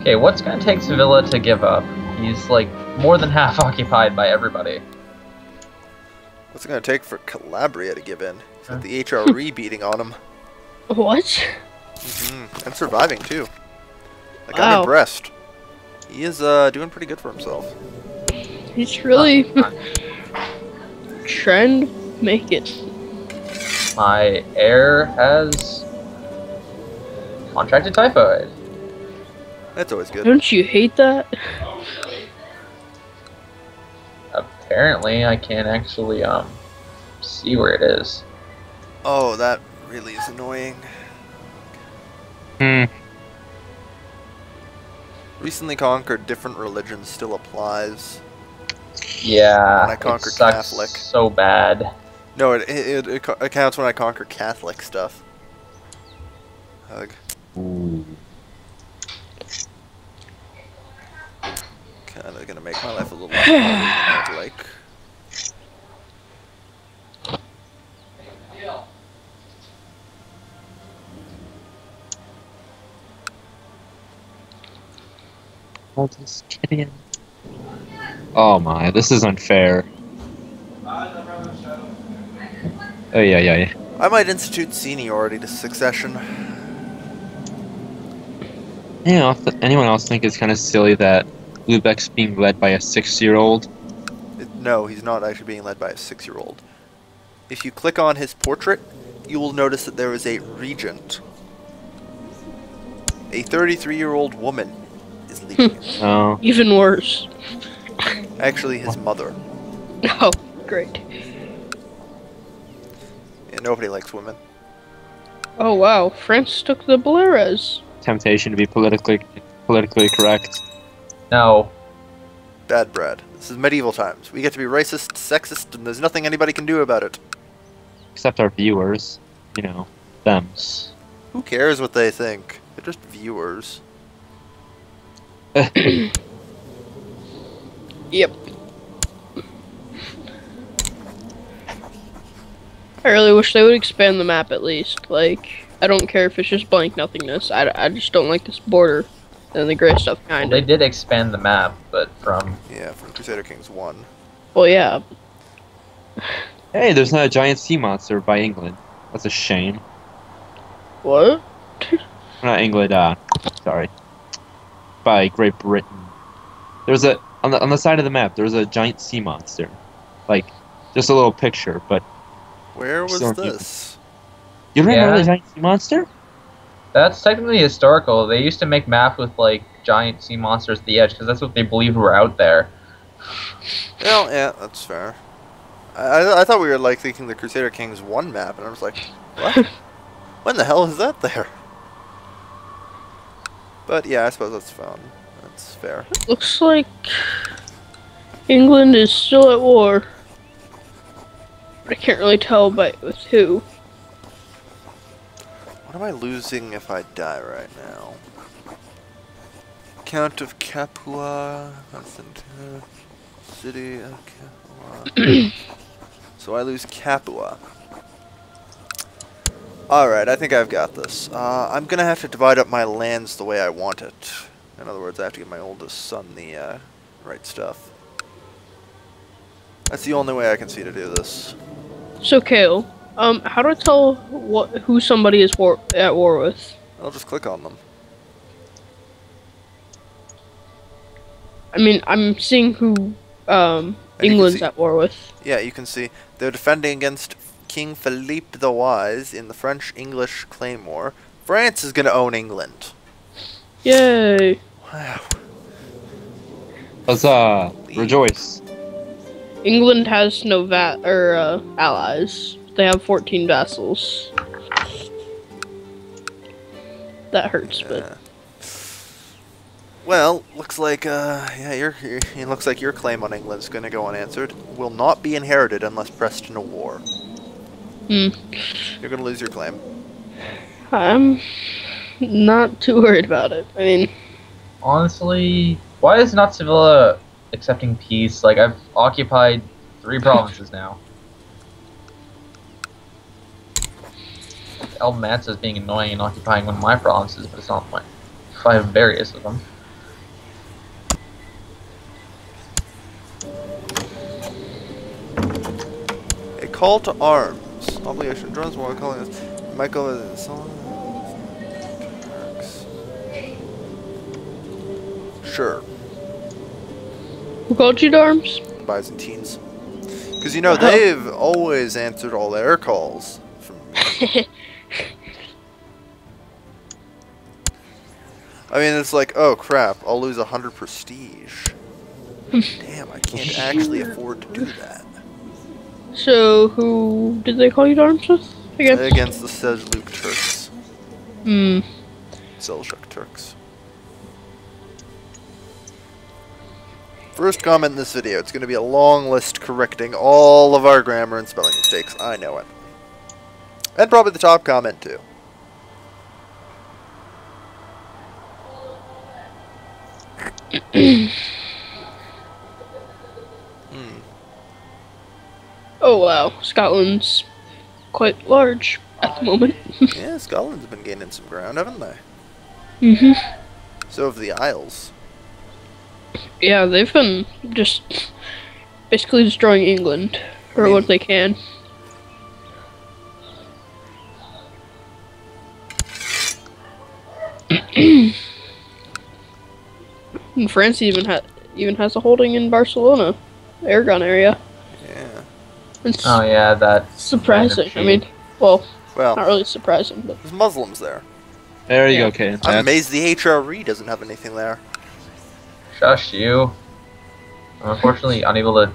Okay, what's gonna take Sevilla to give up? He's like more than half occupied by everybody. What's it going to take for Calabria to give in? He's got the HRE beating on him. What? And surviving, too. Like, Wow. I'm impressed. He is doing pretty good for himself. He's really trying to make it. My heir has contracted typhoid. That's always good. Don't you hate that? Apparently, I can't actually see where it is. Oh, that really is annoying. Recently conquered different religions still applies. Yeah, When I conquer it sucks Catholic. so bad. No, it counts when I conquer Catholic stuff. Hug. Ooh. Kinda gonna make my life a little harder than I'd like. I'll just get in. Oh my, this is unfair. Oh yeah. I might institute seniority to succession. You know, anyone else think it's kind of silly that Lubeck's being led by a 6-year-old? No, he's not actually being led by a 6-year-old. If you click on his portrait, you will notice that there is a regent. A 33-year-old woman is leading him. Oh. Even worse. Actually, his mother. Oh, great. Yeah, nobody likes women. Oh wow, France took the Baleares. Temptation to be politically correct. No. Bad Brad. This is medieval times. We get to be racist, sexist, and there's nothing anybody can do about it. Except our viewers. You know, them. Who cares what they think? They're just viewers. Yep. I really wish they would expand the map at least. Like, I don't care if it's just blank nothingness. I just don't like this border and the gray stuff Well, behind they it. did expand the map, but from Yeah, from Crusader Kings 1. Well, yeah. Hey, there's not a giant sea monster by England. That's a shame. What? Not England, sorry. By Great Britain. There's a on the side of the map. There's a giant sea monster, like just a little picture. But Where was Still- this? you remember Yeah. the giant sea monster? that's technically historical. They used to make maps with like giant sea monsters at the edge because that's what they believed were out there. Well, yeah, that's fair. I thought we were like thinking the Crusader Kings 1 map, and I was like, what? When the hell is that there? But yeah, I suppose that's fun. That's fair. Looks like England is still at war. But I can't really tell with who. What am I losing if I die right now? Count of Capua, that's in city of Capua. So I lose Capua. Alright, I think I've got this. I'm gonna have to divide up my lands the way I want it. In other words, I have to give my oldest son the right stuff. That's the only way I can see to do this. So Kale, how do I tell who somebody is at war with? I'll just click on them. I mean, I'm seeing who England's at war with. Yeah, you can see they're defending against King Philippe the Wise in the French-English Claim War. France is going to own England. Yay! Wow. Huzzah! Rejoice! England has no allies. They have 14 vassals. That hurts, but. Well, looks like yeah, it looks like your claim on England's going to go unanswered. Will not be inherited unless pressed in a war. You're going to lose your claim. I'm not too worried about it. I mean, honestly, why is not Sevilla accepting peace? Like, I've occupied 3 provinces now. El Mansa is being annoying and occupying one of my provinces, but it's not mine. I have various of them. A call to arms. Obligation. Drones while calling this. Michael is Turks. Sure. who called you to arms? Byzantines. Because, you know, they've always answered all their calls. I mean, it's like, oh crap, I'll lose 100 prestige. Damn, I can't actually afford to do that. So, who did they call you to arms with? Against the Seljuk Turks. Seljuk Turks. First comment in this video, it's going to be a long list correcting all of our grammar and spelling mistakes. I know it. And probably the top comment too. Oh wow, Scotland's quite large at the moment. Yeah, Scotland's been gaining some ground, haven't they? Mm-hmm. So have the Isles. Yeah, they've been just basically destroying England for what they can. And France even has a holding in Barcelona, Aragon area. Yeah. It's Oh yeah, that's surprising. kind of I mean, well, Well, not really surprising, but there's Muslims there. There you Yeah. go, Kaden. I'm amazed the HRE doesn't have anything there. shush you. I'm unfortunately unable to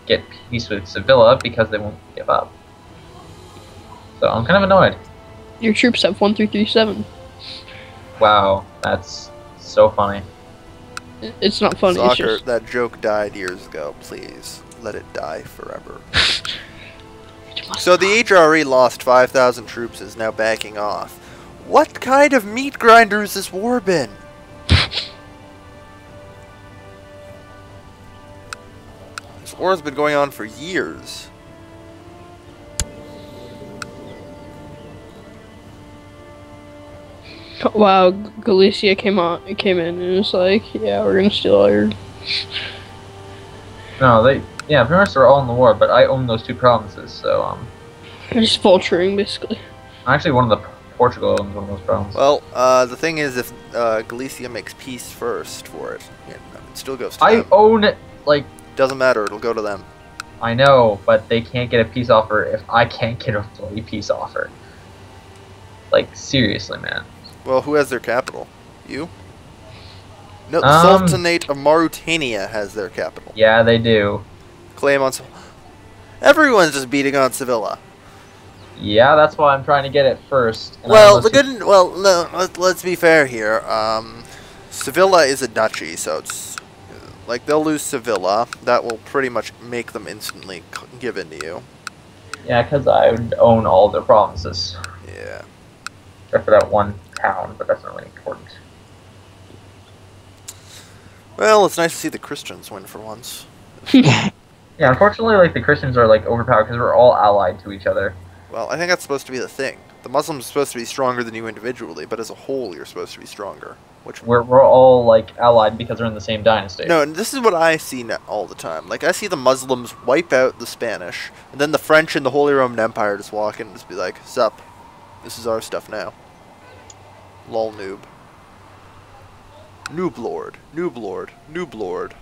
get peace with Sevilla because they won't give up. So I'm kind of annoyed. your troops have 1337. Wow, that's so funny. It's not funny. It's Soccer, just that joke died years ago. Please, let it die forever. So the HRE lost 5,000 troops, is now backing off. What kind of meat grinder has this war been? This war has been going on for years. wow, Galicia came in and it was like, yeah, we're gonna steal all your. No, yeah, pretty much they're all in the war, but I own those 2 provinces, so Just vulturing, basically. actually one of the Portugal owns one of those provinces. Well, the thing is, if Galicia makes peace first for it, it still goes to I them. own it, like, Doesn't matter, it'll go to them. I know, but they can't get a peace offer if I can't get a bloody peace offer. Like, seriously, man. Well, who has their capital? You? No, the Um, Sultanate of Mauritania has their capital. Yeah, they do. Claim on Sevilla. Everyone's just beating on Sevilla. Yeah, that's why I'm trying to get it first. And I Well, own the those good. Well, no. Let's be fair here. Sevilla is a duchy, so it's like they'll lose Sevilla. That will pretty much make them instantly give in to you. Yeah, because I would own all their provinces. Yeah. Except for that one town, but that's not really important. Well, it's nice to see the Christians win for once. Yeah, unfortunately, like, the Christians are, like, overpowered because we're all allied to each other. Well, I think that's supposed to be the thing. The Muslims are supposed to be stronger than you individually, but as a whole, you're supposed to be stronger. Which We're all, like, allied because we're in the same dynasty. No, and this is what I see all the time. Like, I see the Muslims wipe out the Spanish, and then the French and the Holy Roman Empire just walk in and just be like, sup, this is our stuff now. Lol noob. Noob lord, noob lord, noob lord.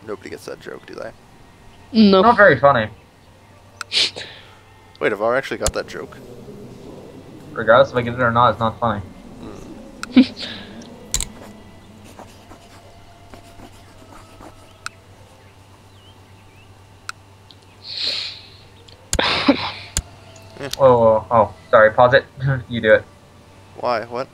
Nobody gets that joke, do they? No. Not very funny. Wait, have I actually got that joke? Regardless if I get it or not, it's not funny. Whoa, whoa, oh, sorry, pause it. You do it. Why? What?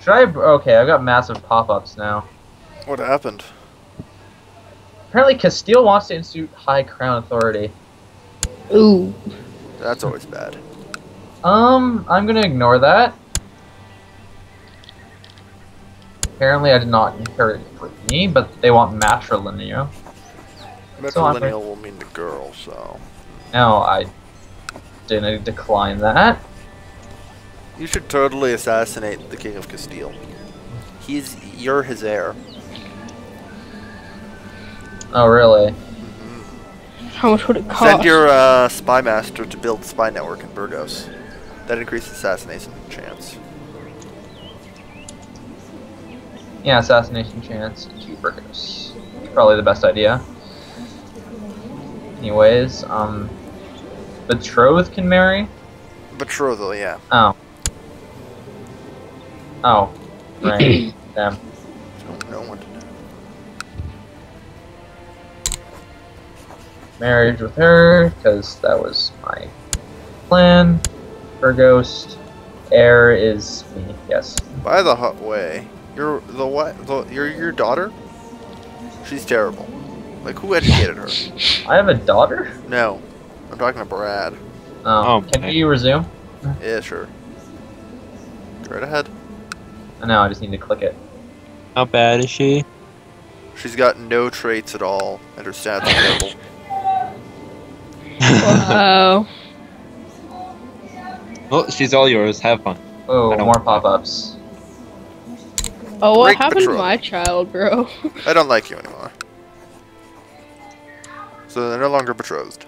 Should I? Okay, I've got massive pop-ups now. What happened? Apparently Castile wants to institute high crown authority. Ooh. That's always bad. I'm gonna ignore that. Apparently I did not inherit it for me, but they want matrilineal. Matrilineal will mean the girl, so... No, I didn't decline that. You should totally assassinate the King of Castile. You're his heir. Oh, really? How much would it cost? Send your spy master to build a spy network in Burgos. That increases assassination chance. Yeah, assassination chance to Burgos. Probably the best idea. Anyways, betrothed can marry? Betrothal, yeah. Oh. Oh. Right. Damn. Don't know what to do. Marriage with her, because that was my plan. Burgos. Heir is me, yes. By the way, you're the what? You're your daughter? She's terrible. Like, who educated her? I have a daughter? No. I'm talking to Brad. Oh. Oh, Can okay. you resume? Yeah, sure. Go right ahead. No, I just need to click it. How bad is she? She's got no traits at all, and her stats are terrible. Wow. Well, she's all yours. Have fun. Oh, I don't- more pop-ups. Oh, what Break happened to patrol. my child, bro? I don't like you anymore. So they're no longer betrothed.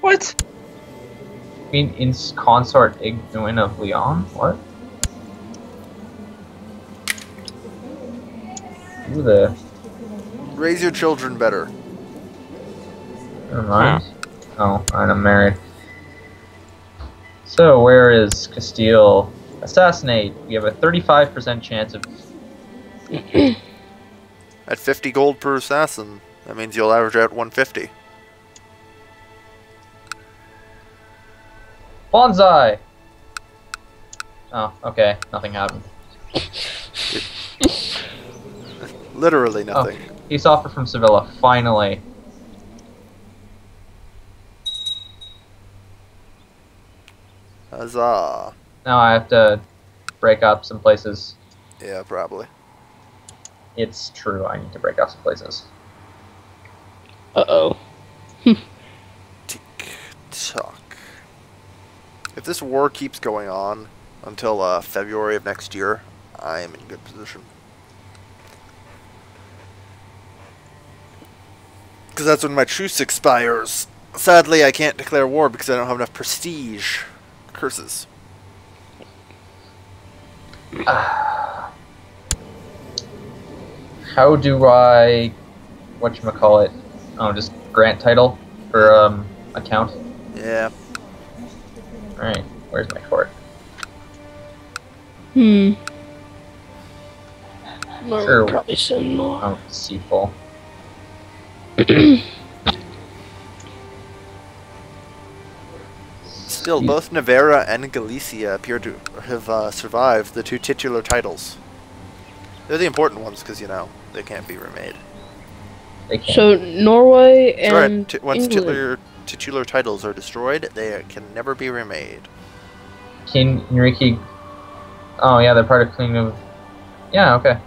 What? I mean, in consort Ignuin of Leon? What? Who the... Raise your children better. Never mind. Oh, alright, I'm married. So, where is Castile? Assassinate. We have a 35% chance of... At 50 gold per assassin, that means you'll average out 150. Bonsai! Oh, okay. Nothing happened. Literally nothing. Oh, peace offer from Sevilla. Finally. Huzzah. Now I have to break up some places. Yeah, probably. It's true, I need to break up some places. Uh-oh. Tick-tock. If this war keeps going on until February of next year, I am in good position. Because that's when my truce expires. Sadly, I can't declare war because I don't have enough prestige. Curses. How do I... whatchamacallit? Oh, just grant title for, account? Yeah. Alright, where's my court? No, Sure. probably send more. Oh, Seafull. Still, both Navarra and Galicia appear to have survived the 2 titular titles. They're the important ones because, you know, they can't be remade. So Norway and Once England. titular titles are destroyed, they can never be remade. King Enrique. Oh yeah, they're part of Queen of. Yeah, okay.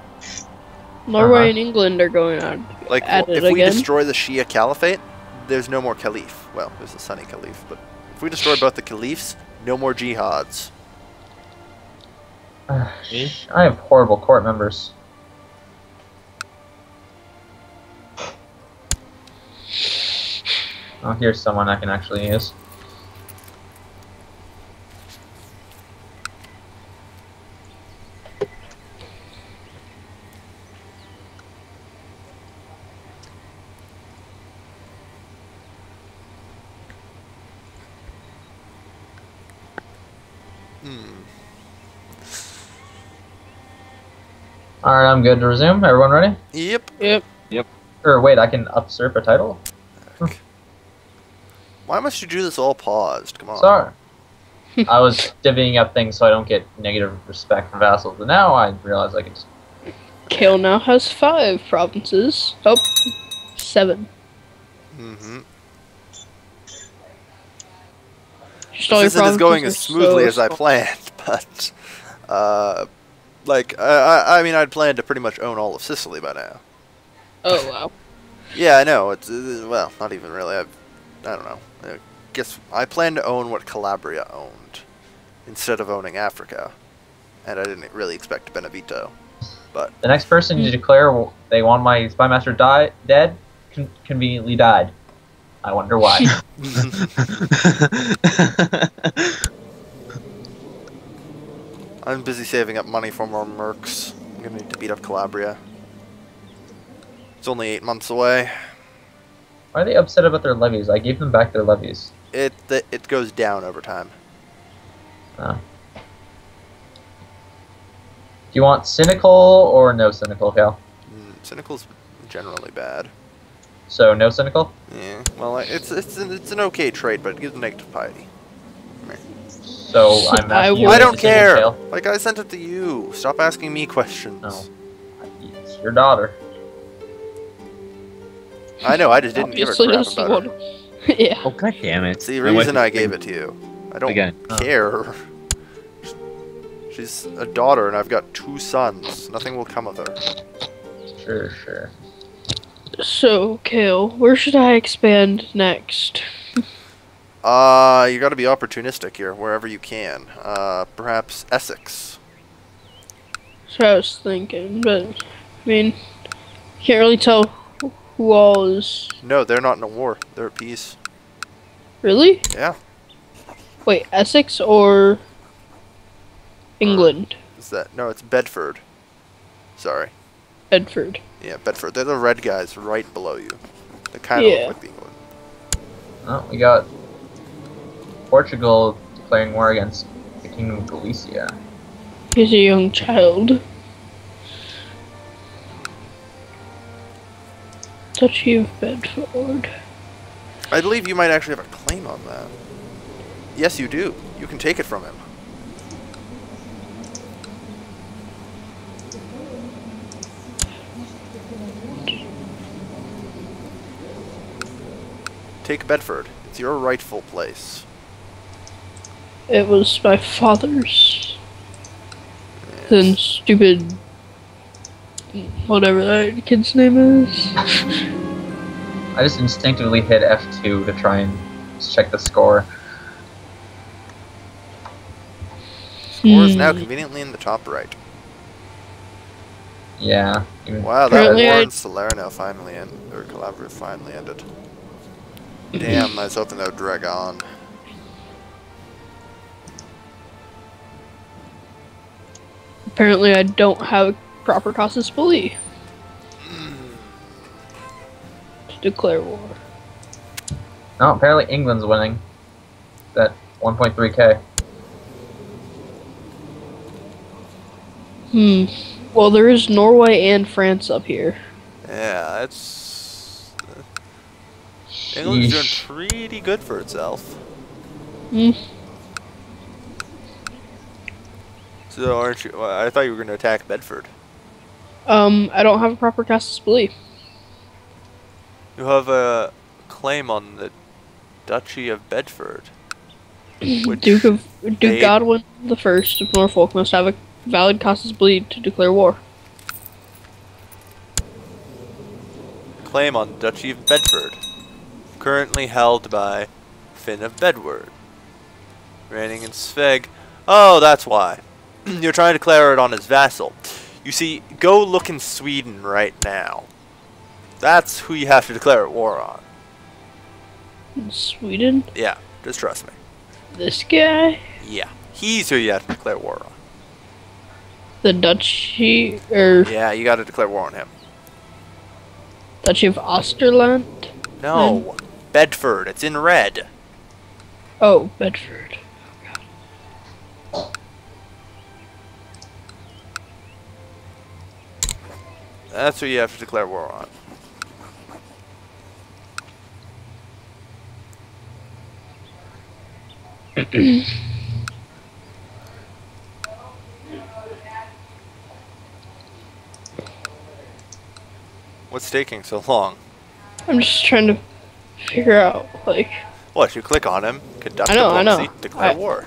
Norway and England are going on. Like, at it if we again. destroy the Shia Caliphate, there's no more Caliph. Well, there's a Sunni Caliph, but if we destroy both the Caliphs, no more jihads. I have horrible court members. Oh, here's someone I can actually use. Alright, I'm good to resume. Everyone ready? Yep. Yep. Or wait, I can usurp a title? Why must you do this all paused? Come on. Sorry. I was divvying up things so I don't get negative respect from vassals, but now I realize I can just... Kale now has 5 provinces. Oh, 7. Mm-hmm. Just all your This isn't as going provinces as are smoothly so as I small. planned, but, like, I mean, I'd planned to pretty much own all of Sicily by now. Oh wow. Yeah, I know. It's well, not even really. I don't know. I guess I planned to own what Calabria owned instead of owning Africa, and I didn't really expect Benevito. But The next person to declare they want my spymaster dead conveniently died. I wonder why. I'm busy saving up money for more mercs. I'm gonna need to beat up Calabria. It's only 8 months away. Why are they upset about their levies? I gave them back their levies. It goes down over time. Oh. Do you want cynical or no cynical, Cal? Cynical's generally bad. So no cynical? Yeah. Well, it's an okay trait, but it gives negative piety. So I'm asking you I as don't a cynical, care. Cal. Like, I sent it to you. Stop asking me questions. No. It's your daughter. I know. I just didn't give a Obviously, crap that's about the her. one. Yeah. Oh, god damn it. It's the My wife reason is I gave screaming it to you. I don't again. care. She's a daughter, and I've got 2 sons. Nothing will come of her. Sure. So, Kale, where should I expand next? You gotta be opportunistic here, wherever you can. Perhaps Essex. So I was thinking, but I mean, can't really tell who all is. No, they're not in a war. They're at peace. Really? Yeah. Wait, Essex or England? Is that... No, it's Bedford. Sorry. Bedford. Yeah, Bedford. They're the red guys right below you. They kind of Yeah. look like the England. Oh, we got Portugal declaring war against the Kingdom of Galicia. He's a young child. Duchy of Bedford. I believe you might actually have a claim on that. Yes, you do. You can take it from him. Take Bedford. It's your rightful place. It was my father's. Then stupid. Whatever that kid's name is. I just instinctively hit F2 to try and check the score. Score is now conveniently in the top right. Yeah. Wow, that Apparently war I- in Salerno finally ended, or Calabria finally ended. Damn, I was hoping that would drag on. Apparently, I don't have a proper casus belli to declare war. No, apparently England's winning. That 1.3k. Well, there is Norway and France up here. Yeah, it's... England's doing Sheesh. pretty good for itself. So aren't you? I thought you were going to attack Bedford. I don't have a proper casus belli. You have a claim on the Duchy of Bedford. Which Duke they- Godwin the First of Norfolk must have a valid casus belli to declare war. Claim on the Duchy of Bedford. Currently held by Finn of Bedward. Reigning in Sveg. Oh, that's why. You're trying to declare it on his vassal. You see, go look in Sweden right now. That's who you have to declare war on. Sweden? Yeah, just trust me. This guy? Yeah, he's who you have to declare war on. The Duchy, or Yeah, you got to declare war on him. Duchy of Osterland? No, Bedford. It's in red. Oh, Bedford. That's who you have to declare war on. What's taking so long? I'm just trying to figure out, like, What, you click on him, conduct I know, I know. diplomacy, declare war.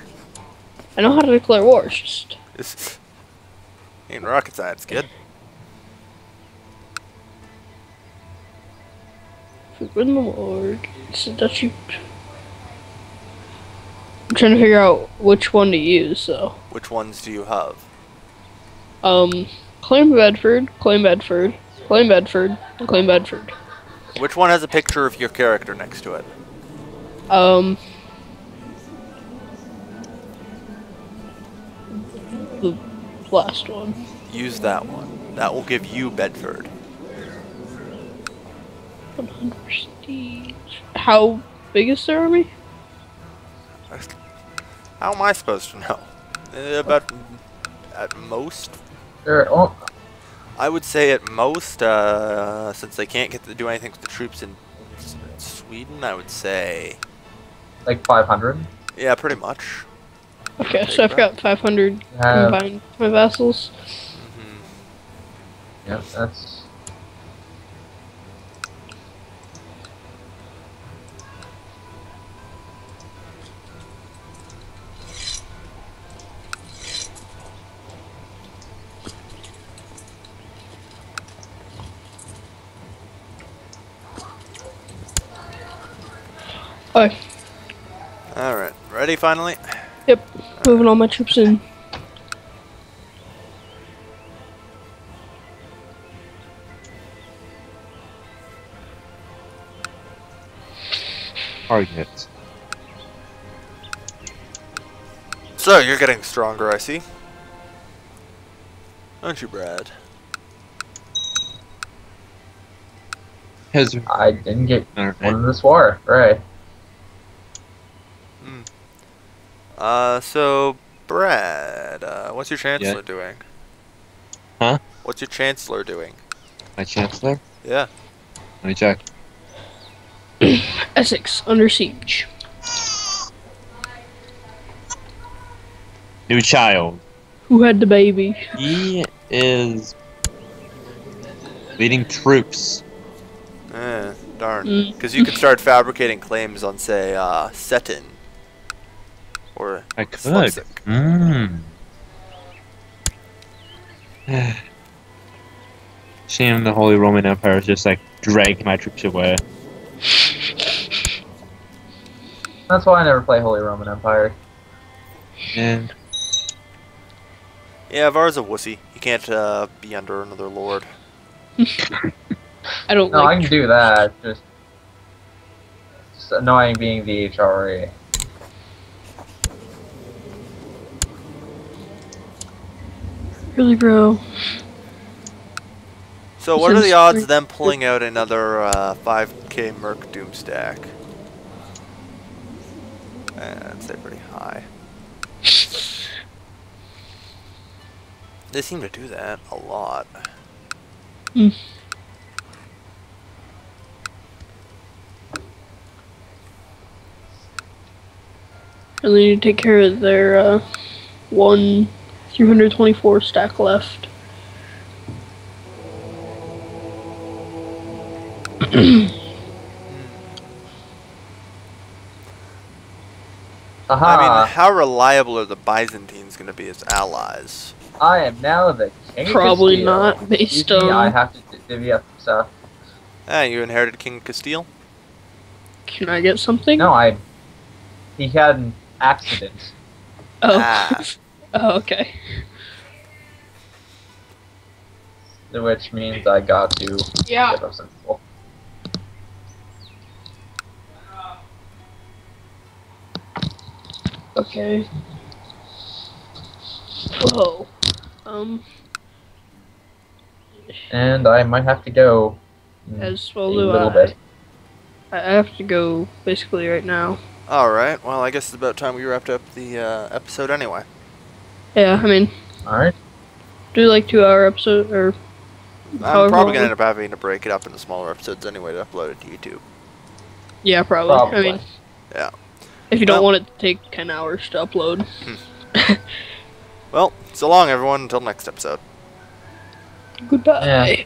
I know how to declare war, it's just... This ain't rocket science, kid. Win the Lord. It's a Duchy... I'm trying to figure out which one to use, so... Which ones do you have? Claim Bedford, claim Bedford, claim Bedford, and claim Bedford. Which one has a picture of your character next to it? The last one. Use that one. That will give you Bedford. 100 prestige. How big is their army? How am I supposed to know? About at most, I would say at most, since they can't get to do anything with the troops in Sweden, I would say like 500. yeah, pretty much. Okay, Take so I've that. got 500 combined with my vassals. Yep, that's. Okay, Alright, ready finally? yep, moving all my troops in. Target. So, you're getting stronger, I see. Aren't you, Brad? Has I didn't get Alright. one in this war, right? So, Brad, what's your Chancellor doing? Huh? What's your Chancellor doing? my chancellor? Yeah. Let me check. Essex under siege. New child. Who had the baby? He is leading troops. Darn. Because you could start fabricating claims on, say, Seton. Or I could. Slutzik. Shame the Holy Roman Empire is just like dragging my troops away. That's why I never play Holy Roman Empire. And Yeah, Var's a wussy. He can't be under another lord. I don't No, I like. can do that. Just annoying being the HRE. Really, bro. So what are the Since odds we're- of them pulling out another 5k Merc Doom stack? I'd say pretty high. They seem to do that a lot. Mm. Really need to take care of their 1 324 stack left. Aha! I mean, how reliable are the Byzantines going to be as allies? I am now the king. Probably of Castile. not, based Excuse me, I on... have to divvy up some stuff. Ah, you inherited King of Castile? Can I get something? No, he had an accident. Oh. Ah. Oh, okay. Which means I got to give up some people. Okay. Whoa. And I might have to go As a well do little I. bit. I have to go basically right now. Alright, well, I guess it's about time we wrapped up the episode anyway. Yeah, I mean, Alright. do like 2-hour episode or I'm however probably going to long. end up having to break it up into smaller episodes anyway to upload it to YouTube. Yeah, probably. I mean, Yeah. if you don't Well- want it to take 10 hours to upload. Well, so long everyone, until next episode. Goodbye. Yeah.